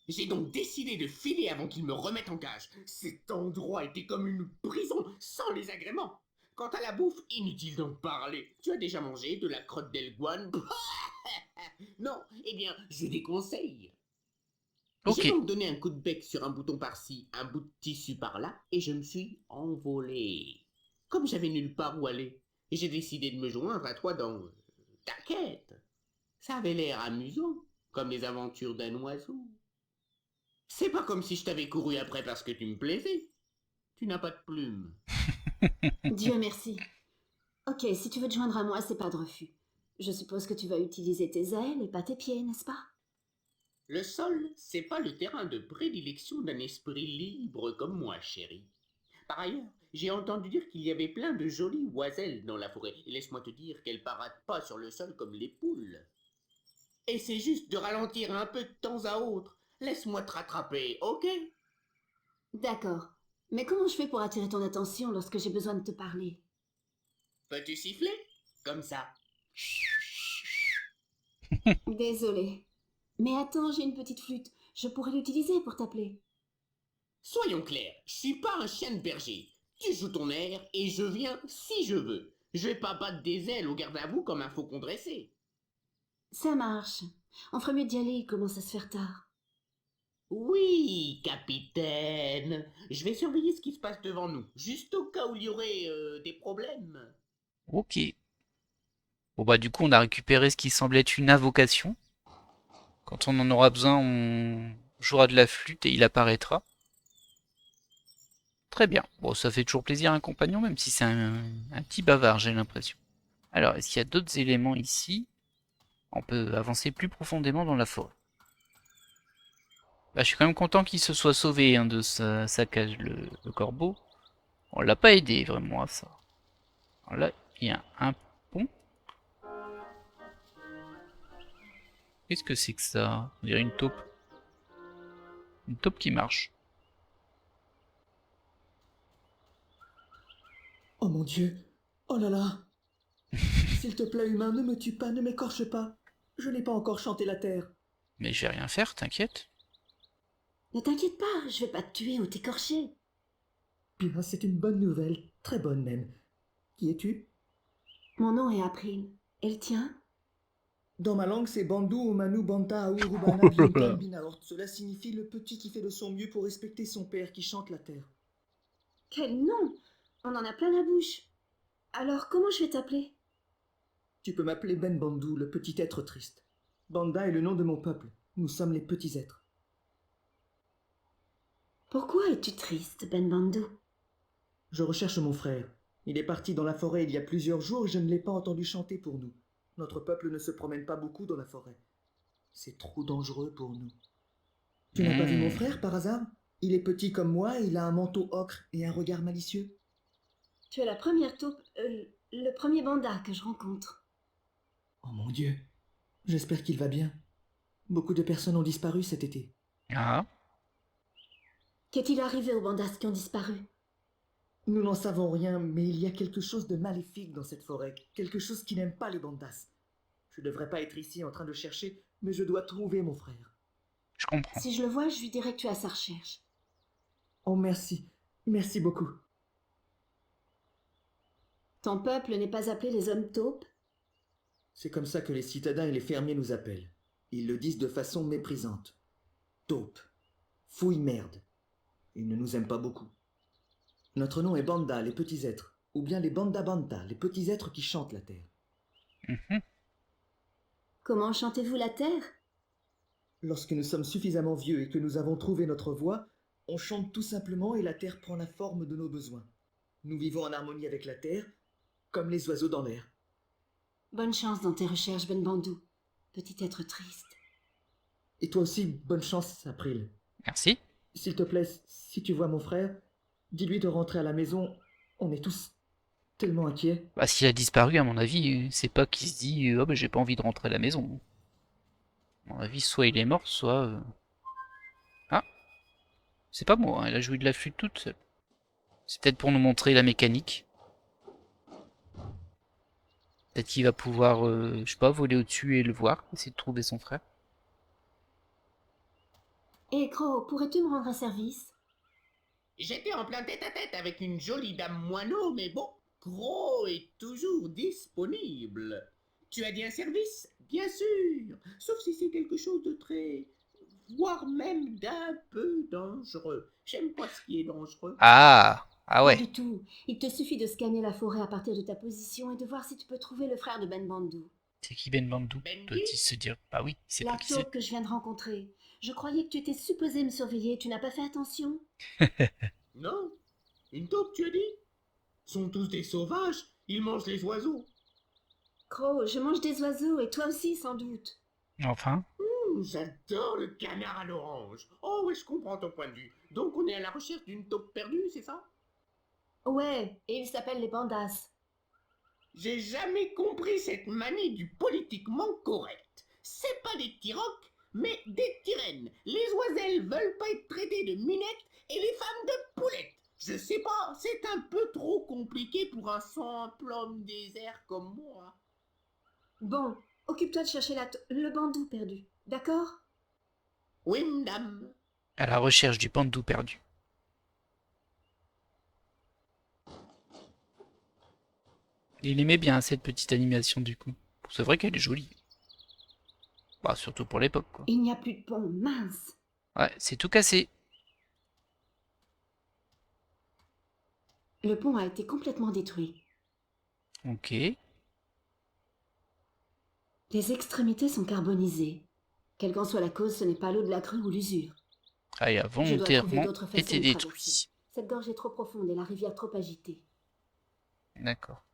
J'ai donc décidé de filer avant qu'il me remette en cage. Cet endroit était comme une prison sans les agréments. Quant à la bouffe, inutile d'en parler. Tu as déjà mangé de la crotte d'Elguan? Non, eh bien, je déconseille. J'ai Ok. donc donné un coup de bec sur un bouton par-ci, un bout de tissu par-là, et je me suis envolé. Comme j'avais nulle part où aller, j'ai décidé de me joindre à toi dans ta quête. Ça avait l'air amusant, comme les aventures d'un oiseau. C'est pas comme si je t'avais couru après parce que tu me plaisais. Tu n'as pas de plume. Dieu merci. Ok, si tu veux te joindre à moi, c'est pas de refus. Je suppose que tu vas utiliser tes ailes et pas tes pieds, n'est-ce pas? Le sol, c'est pas le terrain de prédilection d'un esprit libre comme moi, chérie. Par ailleurs, j'ai entendu dire qu'il y avait plein de jolies oiselles dans la forêt. Et laisse-moi te dire qu'elles paradent pas sur le sol comme les poules. Essaie juste de ralentir un peu de temps à autre. Laisse-moi te rattraper, ok? D'accord. Mais comment je fais pour attirer ton attention lorsque j'ai besoin de te parler? Peux-tu siffler? Comme ça. Désolée. Mais attends, j'ai une petite flûte. Je pourrais l'utiliser pour t'appeler. Soyons clairs, je suis pas un chien de berger. Tu joues ton air et je viens si je veux. Je vais pas battre des ailes au garde à vous comme un faucon dressé. Ça marche. On ferait mieux d'y aller, il commence à se faire tard. Oui, capitaine. Je vais surveiller ce qui se passe devant nous, juste au cas où il y aurait des problèmes. Ok. Bon bah du coup on a récupéré ce qui semblait être une invocation. Quand on en aura besoin, on jouera de la flûte et il apparaîtra. Très bien. Bon, ça fait toujours plaisir à un compagnon, même si c'est un petit bavard, j'ai l'impression. Alors, est-ce qu'il y a d'autres éléments ici? On peut avancer plus profondément dans la forêt. Bah, je suis quand même content qu'il se soit sauvé hein, de sa cage, le corbeau. On l'a pas aidé vraiment à ça. Alors là, il y a un pont. Qu'est-ce que c'est que ça? On dirait une taupe. Une taupe qui marche. Oh mon Dieu! Oh là là! S'il te plaît, humain, ne me tue pas, ne m'écorche pas. Je n'ai pas encore chanté la terre. Mais je vais rien faire, t'inquiète. Ne t'inquiète pas, je vais pas te tuer ou t'écorcher. Bien, c'est une bonne nouvelle, très bonne même. Qui es-tu? Mon nom est April. Et le tien? Dans ma langue, c'est Bandu Omanu Banta Aurubana Oh là Bienkan là. Binaort. Cela signifie le petit qui fait de son mieux pour respecter son père qui chante la terre. Quel nom! On en a plein la bouche. Alors, comment je vais t'appeler? Tu peux m'appeler Ben Bandu, le petit être triste. Banda est le nom de mon peuple. Nous sommes les petits êtres. Pourquoi es-tu triste, Ben Bandou? Je recherche mon frère. Il est parti dans la forêt il y a plusieurs jours et je ne l'ai pas entendu chanter pour nous. Notre peuple ne se promène pas beaucoup dans la forêt. C'est trop dangereux pour nous. Tu n'as pas vu mon frère par hasard? Il est petit comme moi et il a un manteau ocre et un regard malicieux. Tu es la première taupe, le premier banda que je rencontre. Oh mon Dieu. J'espère qu'il va bien. Beaucoup de personnes ont disparu cet été. Ah, Qu'est-il arrivé aux bandas qui ont disparu? Nous n'en savons rien, mais il y a quelque chose de maléfique dans cette forêt. Quelque chose qui n'aime pas les bandas. Je ne devrais pas être ici en train de chercher, mais je dois trouver mon frère. je comprends. Si je le vois, je lui dirai que tu es à sa recherche. Oh merci. Merci beaucoup. Ton peuple n'est pas appelé les hommes taupes? C'est comme ça que les citadins et les fermiers nous appellent. Ils le disent de façon méprisante. Taupe. Fouille merde. Ils ne nous aiment pas beaucoup. Notre nom est Banda, les petits êtres. Ou bien les Banda Banta, les petits êtres qui chantent la terre. Mhm. Comment chantez-vous la terre? Lorsque nous sommes suffisamment vieux et que nous avons trouvé notre voix, on chante tout simplement et la terre prend la forme de nos besoins. Nous vivons en harmonie avec la terre, comme les oiseaux dans l'air. Bonne chance dans tes recherches, Ben Bandou. Petit être triste. Et toi aussi, bonne chance, April. Merci. S'il te plaît, si tu vois mon frère, dis-lui de rentrer à la maison. On est tous tellement inquiets. Bah, s'il a disparu, à mon avis, c'est pas qu'il se dit oh, bah, j'ai pas envie de rentrer à la maison. À mon avis, soit il est mort, soit. Ah, c'est pas moi, hein, elle a joué de la flûte toute seule. C'est peut-être pour nous montrer la mécanique. Peut-être qu'il va pouvoir, je sais pas, voler au-dessus et le voir, essayer de trouver son frère. Hé, Crow, pourrais-tu me rendre un service? J'étais en plein tête-à-tête avec une jolie dame moineau, mais bon, Gros est toujours disponible. Tu as dit un service? Bien sûr, sauf si c'est quelque chose de très... voire même d'un peu dangereux. J'aime pas ce qui est dangereux. Ah, ah Pas ouais. du tout. Il te suffit de scanner la forêt à partir de ta position et de voir si tu peux trouver le frère de Ben Bandou. C'est qui Ben Bandou? Benji? Doit-il se dire bah oui, c'est La pas qui c'est. taupe que je viens de rencontrer. Je croyais que tu étais supposé me surveiller, tu n'as pas fait attention? Non? Une taupe, tu as dit? Sont tous des sauvages, ils mangent les oiseaux. Crow, je mange des oiseaux et toi aussi sans doute. Enfin, J'adore le canard à l'orange. Oh ouais, je comprends ton point de vue. Donc on est à la recherche d'une taupe perdue, c'est ça? Ouais, et ils s'appellent les bandas. J'ai jamais compris cette manie du politiquement correct. C'est pas des tirocs, mais des tyrènes. Les oiselles veulent pas être traitées de minettes et les femmes de poulettes. Je sais pas, c'est un peu trop compliqué pour un simple homme désert comme moi. Bon, occupe-toi de chercher le bandou perdu, d'accord? Oui, madame. à la recherche du Bandou perdu. Il aimait bien cette petite animation du coup. C'est vrai qu'elle est jolie. Bah surtout pour l'époque quoi. Il n'y a plus de pont, mince. Ouais, c'est tout cassé. Le pont a été complètement détruit. Ok. Les extrémités sont carbonisées. Quelle qu'en soit la cause, ce n'est pas l'eau de la crue ou l'usure. Ah, il a Je dois trouver volontairement d'autres façons été de détruit. traverser. Cette gorge est trop profonde et la rivière trop agitée. D'accord.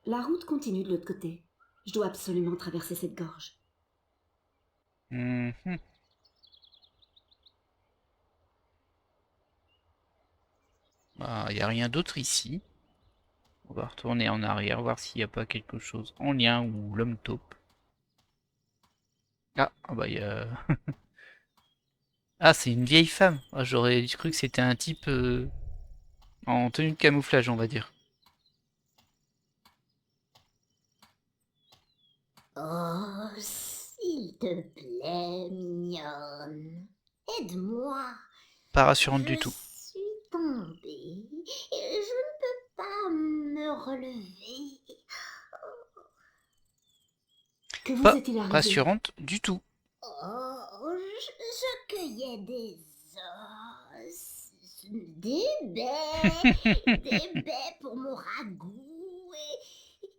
La route continue de l'autre côté. Je dois absolument traverser cette gorge. Mhm. Bah, y a rien d'autre ici. On va retourner en arrière, voir s'il n'y a pas quelque chose en lien ou l'homme taupe. Ah bah il y a... Ah, c'est une vieille femme. Ah, j'aurais cru que c'était un type en tenue de camouflage, on va dire. Oh, s'il te plaît, mignonne, aide-moi. Pas rassurante Je du tout. suis tombée et je ne peux pas me relever. Que vous Pas est-il arrivé? rassurante du tout. Oh, je cueillais des os, des baies pour mon ragoût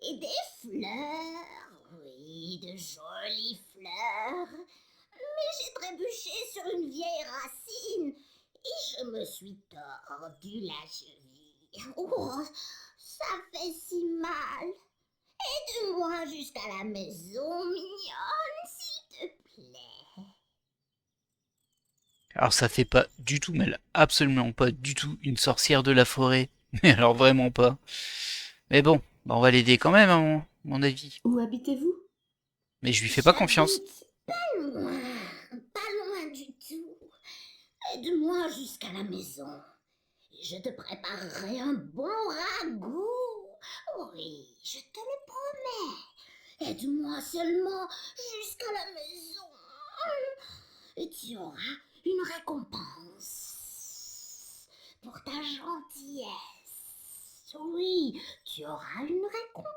et des fleurs, oui, de jolies fleurs. Mais j'ai trébuché sur une vieille racine et je me suis tordu la cheville. Oh, ça fait si mal. Aide-moi jusqu'à la maison, mignonne, s'il te plaît. Alors ça fait pas du tout, mais absolument pas du tout une sorcière de la forêt. Mais alors vraiment pas. Mais bon, bah on va l'aider quand même, à mon avis. Où habitez-vous? Mais je lui fais pas confiance. J'habite pas loin du tout. Aide-moi jusqu'à la maison. Et je te préparerai un bon ragoût. Oui, je te le promets. Aide-moi seulement jusqu'à la maison. Et tu auras une récompense pour ta gentillesse. Oui, tu auras une récompense.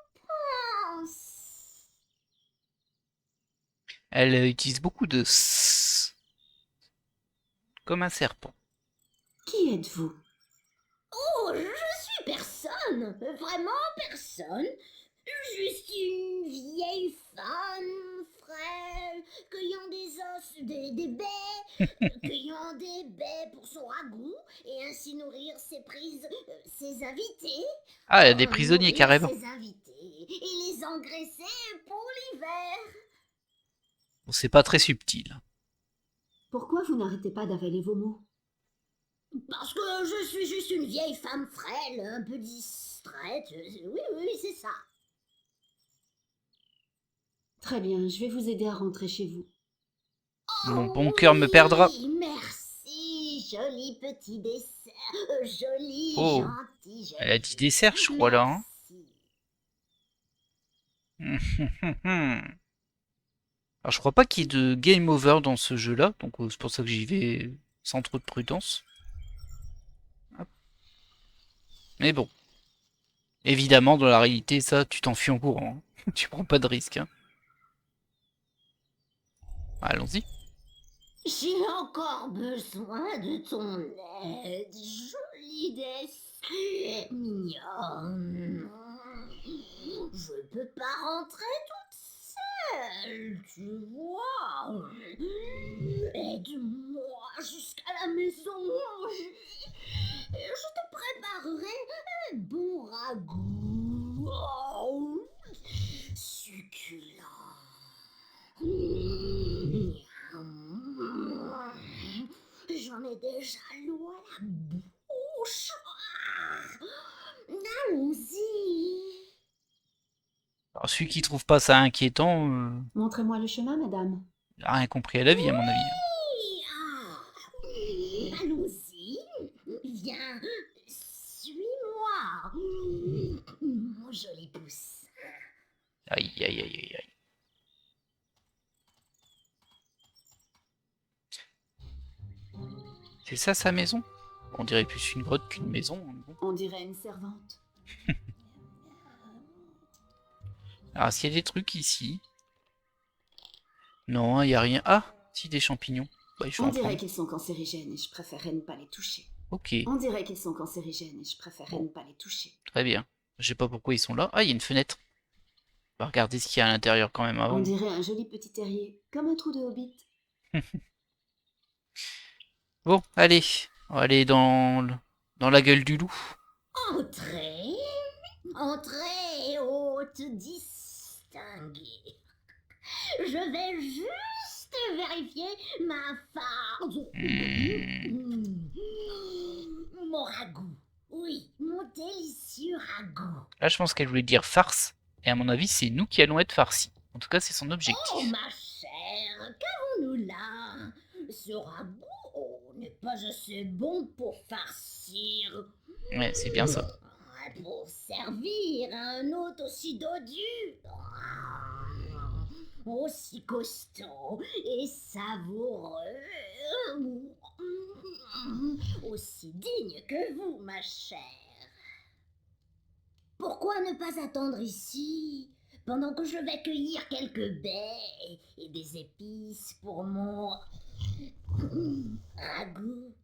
Elle utilise beaucoup de s comme un serpent. Qui êtes-vous? Oh, je suis personne, vraiment personne. Juste une vieille femme frêle, cueillant des os, des baies, cueillant des baies pour son ragoût, et ainsi nourrir ses invités. Ah, il y a des prisonniers Nourrir carrément. ses invités, et les engraisser pour l'hiver. Bon, c'est pas très subtil. Pourquoi vous n'arrêtez pas d'avaler vos mots? Parce que je suis juste une vieille femme frêle, un peu distraite. Oui, c'est ça. Très bien, je vais vous aider à rentrer chez vous. Mon bon cœur me perdra. Merci, joli petit dessert. Joli, Oh, gentil, joli. elle a dit dessert, je crois, là. Hein. Merci. Alors, je crois pas qu'il y ait de game over dans ce jeu-là, donc c'est pour ça que j'y vais sans trop de prudence. Hop. Mais bon. Évidemment, dans la réalité, ça, tu t'enfuis en courant. Hein. Tu prends pas de risque. Hein. Allons-y. J'ai encore besoin de ton aide, jolie dessert, mignonne. Je ne peux pas rentrer toute seule, tu vois. Aide-moi jusqu'à la maison. Je te préparerai un bon ragoût. Oh, succulent. J'en ai déjà l'eau à la bouche. Allons-y. Alors, celui qui trouve pas ça inquiétant, Montrez-moi le chemin, madame. il a rien compris à la vie, à mon avis. Allons-y. Viens, suis-moi. Mon joli poussin. Aïe, aïe, aïe, aïe, aïe. C'est ça sa maison? On dirait plus une grotte qu'une maison. Hein. On dirait une servante. Alors, est-ce qu'il y a des trucs ici? Non, il n'y a rien. Ah, si, des champignons. Bah, je vais On en dirait prendre. qu'ils sont cancérigènes et je préférerais ne pas les toucher. Ok, On dirait qu'ils sont cancérigènes et je préférerais ne pas les toucher. très bien. Je sais pas pourquoi ils sont là. Ah, il y a une fenêtre. On va regarder ce qu'il y a à l'intérieur quand même avant. On dirait un joli petit terrier, comme un trou de hobbit. Bon, allez. On va aller dans la gueule du loup. Entrez, entrez, hôte distinguée. Je vais juste vérifier ma farce. Mon ragoût. Oui, mon délicieux ragoût. Là, je pense qu'elle voulait dire farce. Et à mon avis, c'est nous qui allons être farcis. En tout cas, c'est son Oh, objectif. ma chère, qu'avons-nous là? Ce ragoût n'est pas assez bon pour farcir. Ouais, c'est bien ça. Pour servir à un hôte aussi dodu, aussi costaud et savoureux, aussi digne que vous, ma chère. Pourquoi ne pas attendre ici, pendant que je vais cueillir quelques baies et des épices pour mon ragoût?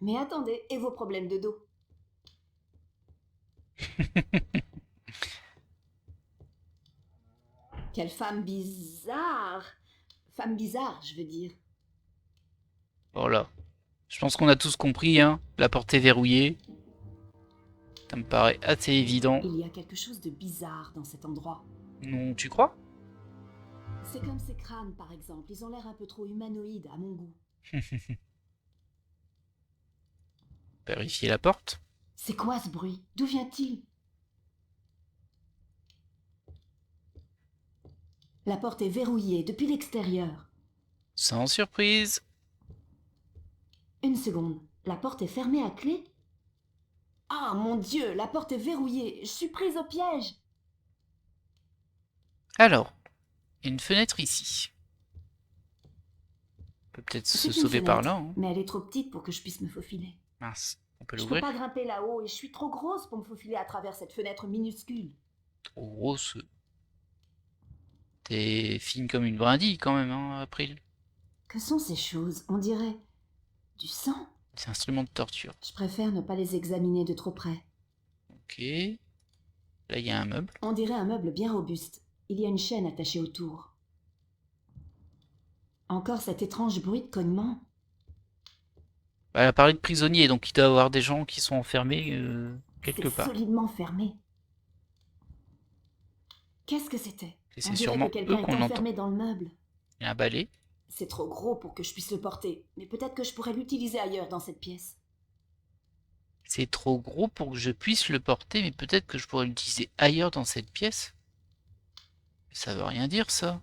Mais attendez, et vos problèmes de dos? Quelle femme bizarre! Femme bizarre, je veux dire. Voilà. Je pense qu'on a tous compris, hein. La porte est verrouillée. Ça me paraît assez évident. Il y a quelque chose de bizarre dans cet endroit. Non, tu crois? C'est comme ces crânes, par exemple. Ils ont l'air un peu trop humanoïdes, à mon goût. Vérifier la porte. C'est quoi ce bruit? D'où vient-il? La porte est verrouillée depuis l'extérieur. Sans surprise. Une seconde. La porte est fermée à clé? Ah, mon Dieu, la porte est verrouillée. Je suis prise au piège. Alors, il y a une fenêtre ici. On peut peut-être C'est se une sauver par fenêtre, là. Hein. mais elle est trop petite pour que je puisse me faufiler. Mince, on peut Je peux l'ouvrir. pas grimper là-haut et je suis trop grosse pour me faufiler à travers cette fenêtre minuscule. Trop grosse. T'es fine comme une brindille quand même, hein, April. Que sont ces choses? On dirait du sang. C'est un instrument de torture. Je préfère ne pas les examiner de trop près. Ok. Là, il y a un meuble. On dirait un meuble bien robuste. Il y a une chaîne attachée autour. Encore cet étrange bruit de cognement. Elle a parlé de prisonniers, donc il doit y avoir des gens qui sont enfermés quelque C'est part. solidement fermé. Qu'est-ce que c'était? Et On c'est dirait sûrement que quelqu'un eux est qu'on entend. enfermé dans le meuble. Il y a un balai. C'est trop gros pour que je puisse le porter, mais peut-être que je pourrais l'utiliser ailleurs dans cette pièce. C'est trop gros pour que je puisse le porter, mais peut-être que je pourrais l'utiliser ailleurs dans cette pièce. Ça veut rien dire, ça.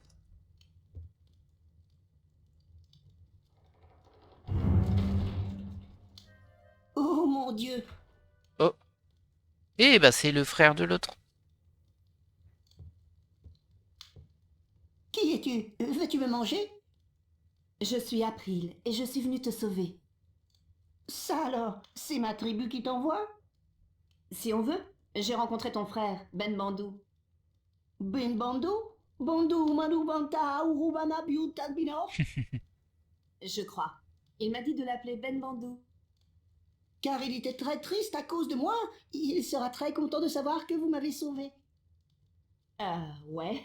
Oh mon Dieu! Oh. Eh bah c'est le frère de l'autre. Qui es-tu? Veux-tu me manger? Je suis April et je suis venue te sauver. Ça alors, c'est ma tribu qui t'envoie? Si on veut, j'ai rencontré ton frère, Ben Bandou. Ben Bando? Bandou Manu Banta Urubana Biuta Binor? Je crois. Il m'a dit de l'appeler Ben Bandou. Car il était très triste à cause de moi. Il sera très content de savoir que vous m'avez sauvé. Ouais.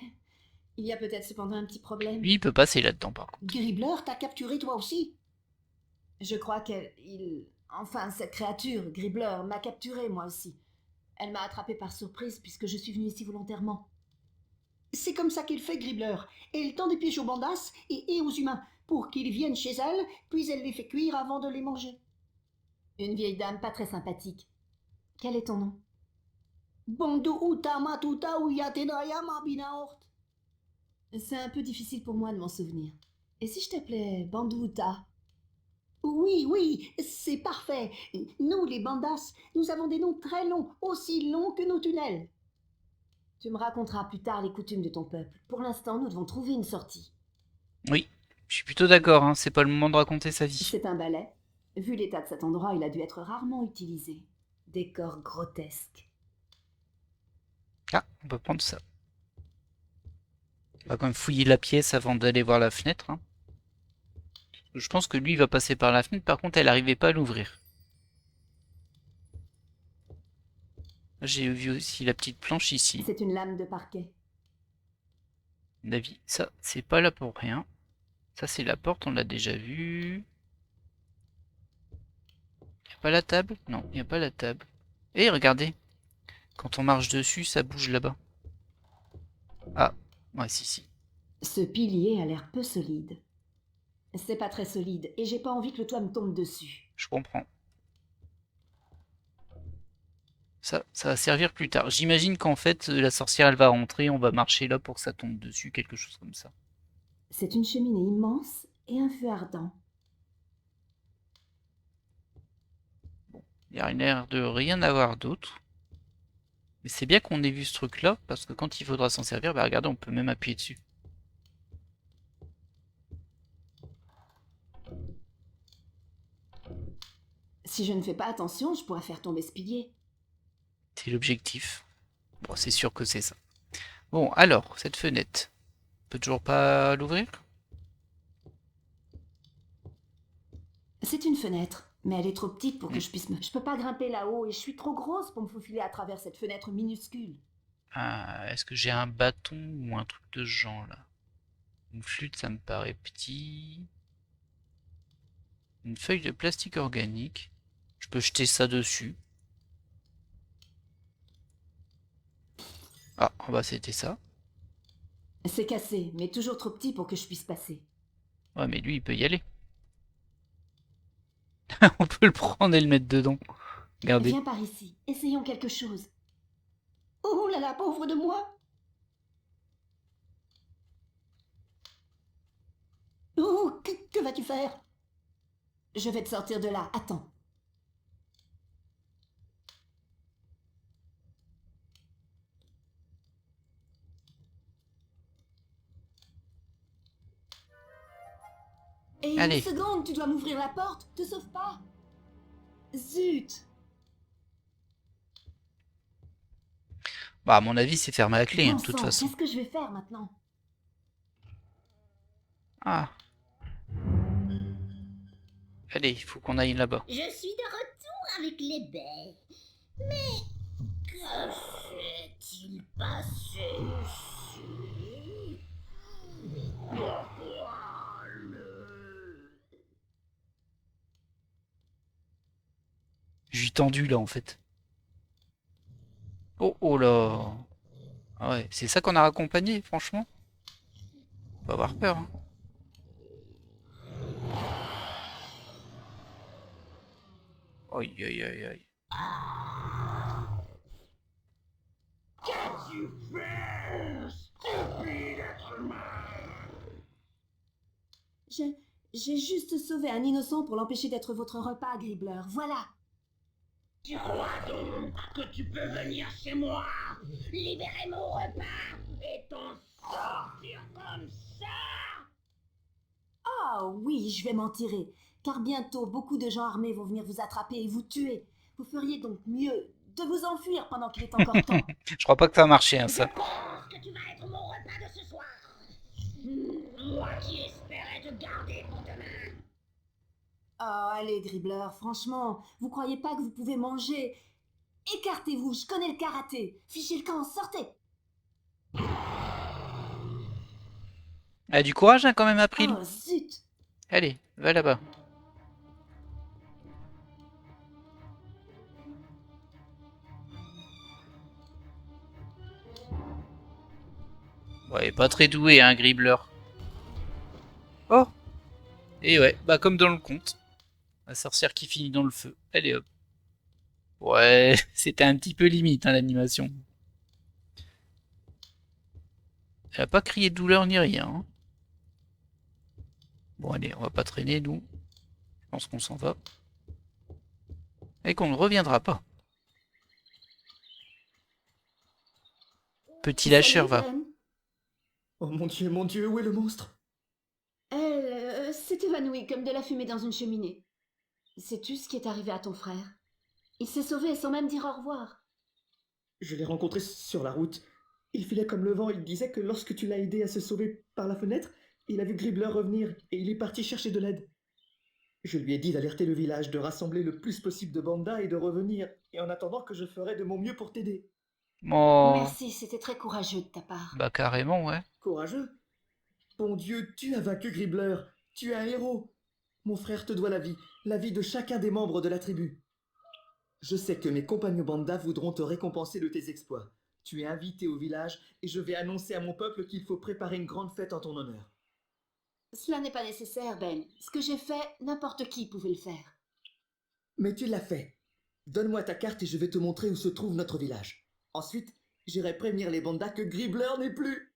Il y a peut-être cependant un petit problème. Lui, il peut passer là-dedans, par contre. Gribbler t'a capturé toi aussi. Je crois Enfin, cette créature, Gribbler, m'a capturé moi aussi. Elle m'a attrapé par surprise puisque je suis venue ici volontairement. C'est comme ça qu'il fait, Gribbler. Elle tend des pièges aux bandas et aux humains pour qu'ils viennent chez elle, puis elle les fait cuire avant de les manger. Une vieille dame pas très sympathique. Quel est ton nom? Bandou Uta Matuta Uyatenaya Mabinaort. C'est un peu difficile pour moi de m'en souvenir. Et si je t'appelais Bandouta? Oui, oui, c'est parfait. Nous, les bandas, nous avons des noms très longs, aussi longs que nos tunnels. Tu me raconteras plus tard les coutumes de ton peuple. Pour l'instant, nous devons trouver une sortie. Oui, je suis plutôt d'accord, hein, c'est pas le moment de raconter sa vie. C'est un balai. Vu l'état de cet endroit, il a dû être rarement utilisé. Décor grotesque. Ah, on peut prendre ça. On va quand même fouiller la pièce avant d'aller voir la fenêtre. Hein. Je pense que lui il va passer par la fenêtre, par contre elle n'arrivait pas à l'ouvrir. J'ai vu aussi la petite planche ici. C'est une lame de parquet. David, ça c'est pas là pour rien. Ça c'est la porte, on l'a déjà vu. Y a pas la table? Non, y a pas la table. Et regardez, quand on marche dessus, ça bouge là-bas. Ah, ouais, si. Ce pilier a l'air peu solide. C'est pas très solide et j'ai pas envie que le toit me tombe dessus. Je comprends. Ça va servir plus tard. J'imagine qu'en fait, la sorcière, elle va rentrer, on va marcher là pour que ça tombe dessus, quelque chose comme ça. C'est une cheminée immense et un feu ardent. Il y a l'air de rien avoir d'autre. Mais c'est bien qu'on ait vu ce truc-là, parce que quand il faudra s'en servir, bah regardez, on peut même appuyer dessus. Si je ne fais pas attention, je pourrais faire tomber ce pilier. C'est l'objectif. Bon, c'est sûr que c'est ça. Bon, alors, cette fenêtre. On peut toujours pas l'ouvrir? C'est une fenêtre, mais elle est trop petite pour que je puisse me... Je peux pas grimper là-haut et je suis trop grosse pour me faufiler à travers cette fenêtre minuscule. Ah, est-ce que j'ai un bâton ou un truc de ce genre là? Une flûte, ça me paraît petit. Une feuille de plastique organique. Je peux jeter ça dessus. Ah, bah c'était ça. C'est cassé, mais toujours trop petit pour que je puisse passer. Ouais, mais lui, il peut y aller. On peut le prendre et le mettre dedans. Regardez. Viens par ici, essayons quelque chose. Oh là là, pauvre de moi! Oh, que vas-tu faire? Je vais te sortir de là, attends. Et Allez. une seconde, tu dois m'ouvrir la porte, te sauve pas! Zut! Bah, à mon avis, c'est fermé à la clé, hein, Bon de toute sang, façon. qu'est-ce que je vais faire maintenant? Ah. Allez, il faut qu'on aille là-bas. Je suis de retour avec les baies. Mais que s'est-il passé ici? Pourquoi Je suis tendu là en fait. Oh, oh là. Ah ouais, c'est ça qu'on a raccompagné, franchement. On va avoir peur. Hein. Aïe, aïe, aïe, aïe. Qu'as-tu fait, stupide être humain? J'ai juste sauvé un innocent pour l'empêcher d'être votre repas, Gribbler, voilà! Tu crois donc que tu peux venir chez moi, libérer mon repas et t'en sortir comme ça? Ah oui, je vais m'en tirer, car bientôt beaucoup de gens armés vont venir vous attraper et vous tuer. Vous feriez donc mieux de vous enfuir pendant qu'il est encore temps. Je crois pas que ça a marché, hein, ça. Je pense que tu vas être mon repas de ce soir. Moi qui espérais te garder pour demain. Oh, allez, Gribbler, franchement, vous croyez pas que vous pouvez manger? Écartez-vous, je connais le karaté. Fichez le camp, sortez! Ah, du courage, hein, quand même, April. Oh, zut! Allez, va là-bas. Ouais, pas très doué, hein, Gribbler. Oh! Et ouais, bah comme dans le conte. La sorcière qui finit dans le feu. Allez hop. Ouais, c'était un petit peu limite, hein, l'animation. Elle a pas crié de douleur ni rien. Hein. Bon, allez, on va pas traîner, nous. Je pense qu'on s'en va. Et qu'on ne reviendra pas. Petit lâcheur, va. Ben. Oh mon Dieu, où est le monstre? Elle s'est évanouie comme de la fumée dans une cheminée. Sais-tu ce qui est arrivé à ton frère? Il s'est sauvé sans même dire au revoir. Je l'ai rencontré sur la route. Il filait comme le vent, il disait que lorsque tu l'as aidé à se sauver par la fenêtre, il a vu Gribbler revenir et il est parti chercher de l'aide. Je lui ai dit d'alerter le village, de rassembler le plus possible de bandas et de revenir, et en attendant que je ferai de mon mieux pour t'aider. Oh, Merci, c'était très courageux de ta part. bah carrément, ouais. Courageux? Bon Dieu, tu as vaincu Gribbler, tu es un héros. Mon frère te doit la vie de chacun des membres de la tribu. Je sais que mes compagnons bandas voudront te récompenser de tes exploits. Tu es invité au village et je vais annoncer à mon peuple qu'il faut préparer une grande fête en ton honneur. Cela n'est pas nécessaire, Ben. Ce que j'ai fait, n'importe qui pouvait le faire. Mais tu l'as fait. Donne-moi ta carte et je vais te montrer où se trouve notre village. Ensuite, j'irai prévenir les bandas que Gribbler n'est plus.